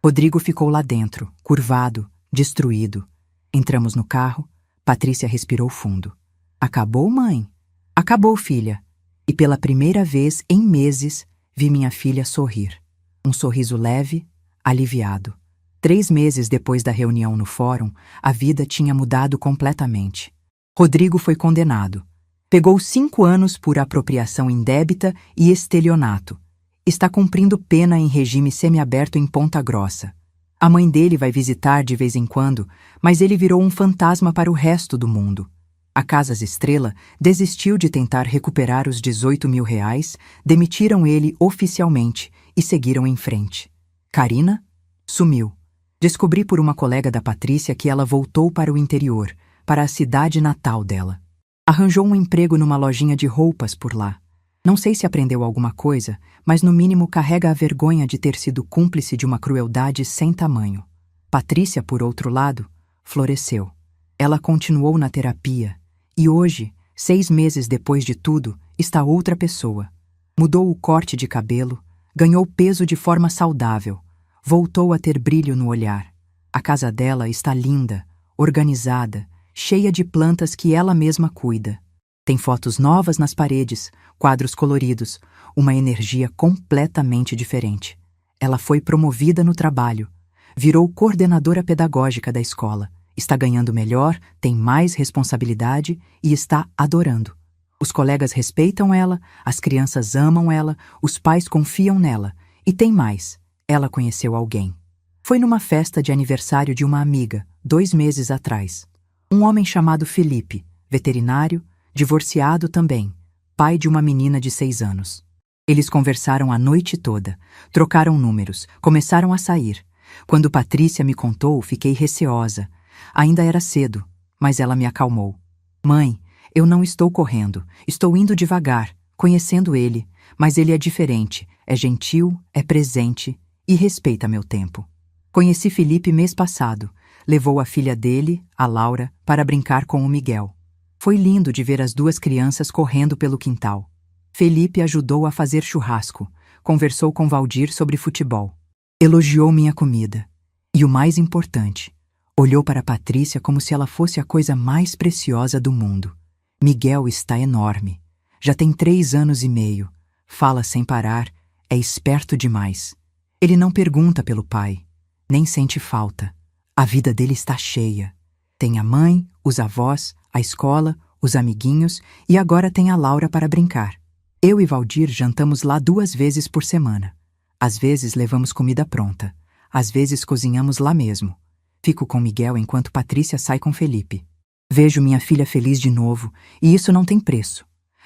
Rodrigo ficou lá dentro, curvado, destruído. Entramos no carro, Patrícia respirou fundo. Acabou, mãe? Acabou, filha. E pela primeira vez em meses, vi minha filha sorrir. Um sorriso leve, aliviado. 3 meses depois da reunião no fórum, a vida tinha mudado completamente. Rodrigo foi condenado. Pegou 5 anos por apropriação indébita e estelionato. Está cumprindo pena em regime semiaberto em Ponta Grossa. A mãe dele vai visitar de vez em quando, mas ele virou um fantasma para o resto do mundo. A Casas Estrela desistiu de tentar recuperar os R$18.000, demitiram ele oficialmente e seguiram em frente. Karina sumiu. Descobri por uma colega da Patrícia que ela voltou para o interior, para a cidade natal dela. Arranjou um emprego numa lojinha de roupas por lá. Não sei se aprendeu alguma coisa, mas no mínimo carrega a vergonha de ter sido cúmplice de uma crueldade sem tamanho. Patrícia, por outro lado, floresceu. Ela continuou na terapia e hoje, 6 meses depois de tudo, está outra pessoa. Mudou o corte de cabelo, ganhou peso de forma saudável, voltou a ter brilho no olhar. A casa dela está linda, organizada, cheia de plantas que ela mesma cuida. Tem fotos novas nas paredes, quadros coloridos, uma energia completamente diferente. Ela foi promovida no trabalho, virou coordenadora pedagógica da escola Está ganhando melhor, tem mais responsabilidade e está adorando. Os colegas respeitam ela, as crianças amam ela, os pais confiam nela. E tem mais, ela conheceu alguém. Foi numa festa de aniversário de uma amiga, 2 meses atrás. Um homem chamado Felipe, veterinário, divorciado também, pai de uma menina de 6 anos. Eles conversaram a noite toda, trocaram números, começaram a sair. Quando Patrícia me contou, fiquei receosa. Ainda era cedo, mas ela me acalmou. Mãe, eu não estou correndo, estou indo devagar, conhecendo ele, mas ele é diferente, é gentil, é presente e respeita meu tempo. Conheci Felipe mês passado, levou a filha dele, a Laura, para brincar com o Miguel. Foi lindo de ver as 2 crianças correndo pelo quintal. Felipe ajudou a fazer churrasco, conversou com Valdir sobre futebol. Elogiou minha comida. E o mais importante, olhou para Patrícia como se ela fosse a coisa mais preciosa do mundo. Miguel está enorme. Já tem 3 anos e meio. Fala sem parar, é esperto demais. Ele não pergunta pelo pai, nem sente falta. A vida dele está cheia. Tem a mãe, os avós, a escola, os amiguinhos e agora tem a Laura para brincar. Eu e Valdir jantamos lá 2 vezes por semana. Às vezes levamos comida pronta. Às vezes cozinhamos lá mesmo. Fico com Miguel enquanto Patrícia sai com Felipe. Vejo minha filha feliz de novo e isso não tem preço.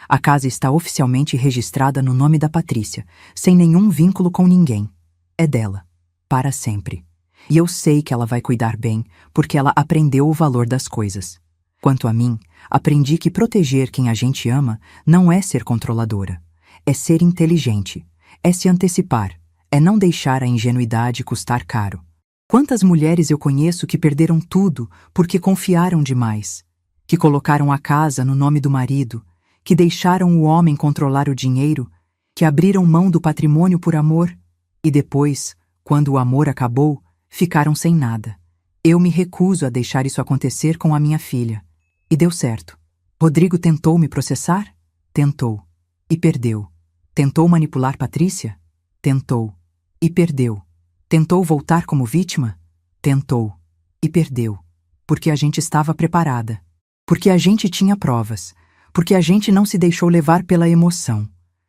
A casa está oficialmente registrada no nome da Patrícia, sem nenhum vínculo com ninguém. É dela, para sempre. E eu sei que ela vai cuidar bem, porque ela aprendeu o valor das coisas. Quanto a mim, aprendi que proteger quem a gente ama não é ser controladora. É ser inteligente. É se antecipar. É não deixar a ingenuidade custar caro. Quantas mulheres eu conheço que perderam tudo porque confiaram demais, que colocaram a casa no nome do marido, que deixaram o homem controlar o dinheiro, que abriram mão do patrimônio por amor e depois, quando o amor acabou, ficaram sem nada. Eu me recuso a deixar isso acontecer com a minha filha. E deu certo. Rodrigo tentou me processar? Tentou. E perdeu. Tentou manipular Patrícia? Tentou. E perdeu. Tentou voltar como vítima? Tentou. E perdeu. Porque a gente estava preparada. Porque a gente tinha provas. Porque a gente não se deixou levar pela emoção.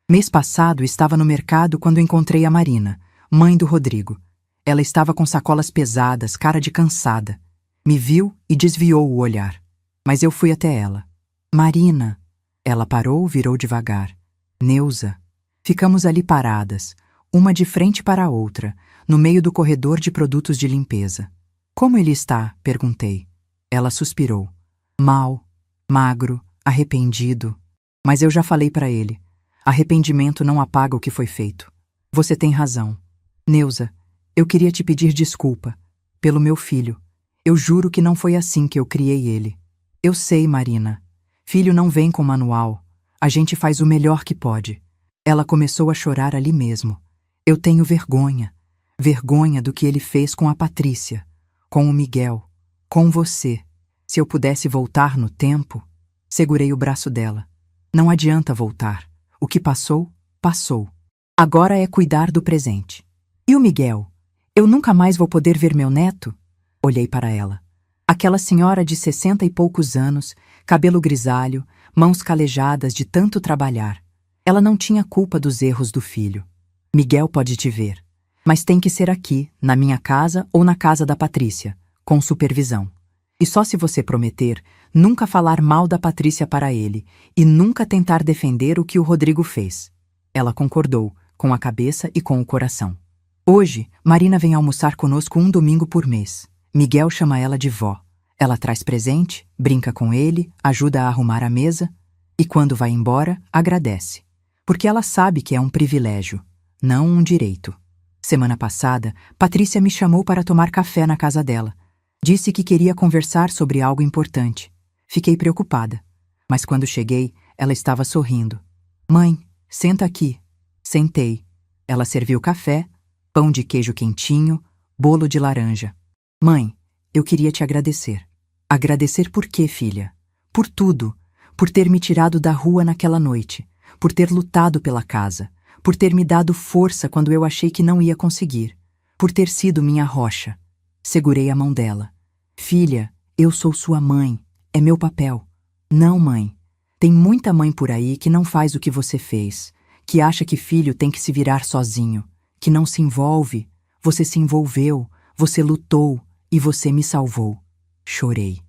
Mês passado estava no mercado quando encontrei a Marina, mãe do Rodrigo. Ela estava com sacolas pesadas, cara de cansada. Me viu e desviou o olhar. Mas eu fui até ela. Marina. Ela parou, virou devagar. Neuza. Ficamos ali paradas, uma de frente para a outra, no meio do corredor de produtos de limpeza. Como ele está? Perguntei. Ela suspirou. Mal, magro, arrependido. Mas eu já falei para ele. Arrependimento não apaga o que foi feito. Você tem razão. Neuza, eu queria te pedir desculpa. Pelo meu filho. Eu juro que não foi assim que eu criei ele. Eu sei, Marina. Filho não vem com manual. A gente faz o melhor que pode. Ela começou a chorar ali mesmo. Eu tenho vergonha. Vergonha do que ele fez com a Patrícia, com o Miguel, com você. Se eu pudesse voltar no tempo... Segurei o braço dela. Não adianta voltar. O que passou, passou. Agora é cuidar do presente. E o Miguel? Eu nunca mais vou poder ver meu neto? Olhei para ela. Aquela senhora de 60 e poucos anos, cabelo grisalho, mãos calejadas de tanto trabalhar. Ela não tinha culpa dos erros do filho. Miguel pode te ver, mas tem que ser aqui, na minha casa ou na casa da Patrícia, com supervisão. E só se você prometer nunca falar mal da Patrícia para ele e nunca tentar defender o que o Rodrigo fez. Ela concordou, com a cabeça e com o coração. Hoje, Marina vem almoçar conosco um domingo por mês. Miguel chama ela de vó. Ela traz presente, brinca com ele, ajuda a arrumar a mesa e, quando vai embora, agradece. Porque ela sabe que é um privilégio, não um direito. Semana passada, Patrícia me chamou para tomar café na casa dela. Disse que queria conversar sobre algo importante. Fiquei preocupada. Mas quando cheguei, ela estava sorrindo. Mãe, senta aqui. Sentei. Ela serviu café, pão de queijo quentinho, bolo de laranja. Mãe, eu queria te agradecer. Agradecer por quê, filha? Por tudo. Por ter me tirado da rua naquela noite. Por ter lutado pela casa. Por ter me dado força quando eu achei que não ia conseguir. Por ter sido minha rocha. Segurei a mão dela. Filha, Eu sou sua mãe. É meu papel. Não, mãe. Tem muita mãe por aí que não faz o que você fez, que acha que filho tem que se virar sozinho, que não se envolve. Você se envolveu, você lutou e você me salvou. Chorei.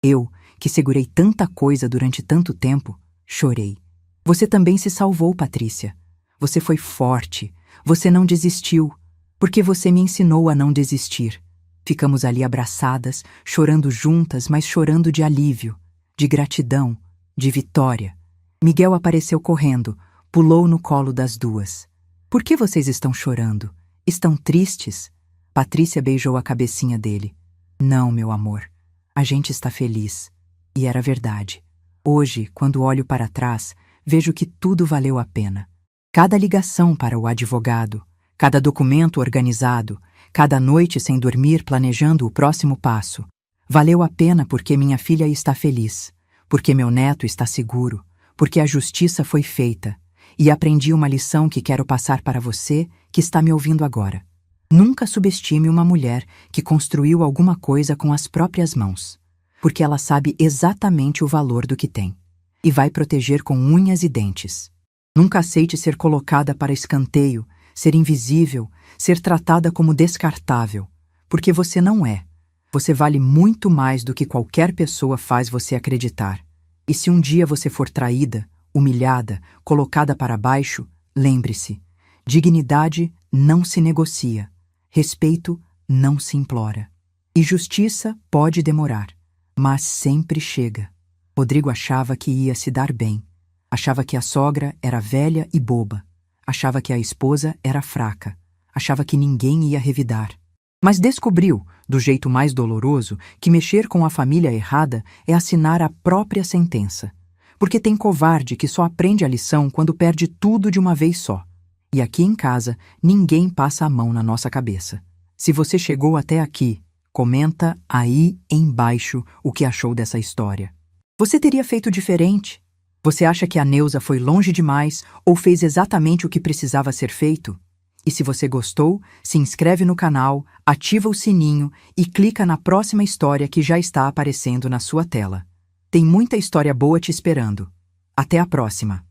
Eu, que segurei tanta coisa durante tanto tempo, chorei. Você também se salvou, Patrícia. Você foi forte. Você não desistiu, porque você me ensinou a não desistir. Ficamos ali abraçadas, chorando juntas, mas chorando de alívio, de gratidão, de vitória. Miguel apareceu correndo, pulou no colo das duas. Por que vocês estão chorando? Estão tristes? Patrícia beijou a cabecinha dele. Não, meu amor. A gente está feliz. E era verdade. Hoje, quando olho para trás, vejo que tudo valeu a pena. Cada ligação para o advogado, cada documento organizado, cada noite sem dormir planejando o próximo passo. Valeu a pena porque minha filha está feliz, porque meu neto está seguro, porque a justiça foi feita. E aprendi uma lição que quero passar para você que está me ouvindo agora. Nunca subestime uma mulher que construiu alguma coisa com as próprias mãos, porque ela sabe exatamente o valor do que tem e vai proteger com unhas e dentes. Nunca aceite ser colocada para escanteio, ser invisível, ser tratada como descartável, porque você não é. Você vale muito mais do que qualquer pessoa faz você acreditar. E se um dia você for traída, humilhada, colocada para baixo, lembre-se: dignidade não se negocia, respeito não se implora. E justiça pode demorar, mas sempre chega. Rodrigo achava que ia se dar bem. Achava que a sogra era velha e boba. Achava que a esposa era fraca. Achava que ninguém ia revidar. Mas descobriu, do jeito mais doloroso, que mexer com a família errada é assinar a própria sentença. Porque tem covarde que só aprende a lição quando perde tudo de uma vez só. E aqui em casa, ninguém passa a mão na nossa cabeça. Se você chegou até aqui, comenta aí embaixo o que achou dessa história. Você teria feito diferente? Você acha que a Neuza foi longe demais ou fez exatamente o que precisava ser feito? E se você gostou, se inscreve no canal, ativa o sininho e clica na próxima história que já está aparecendo na sua tela. Tem muita história boa te esperando. Até a próxima!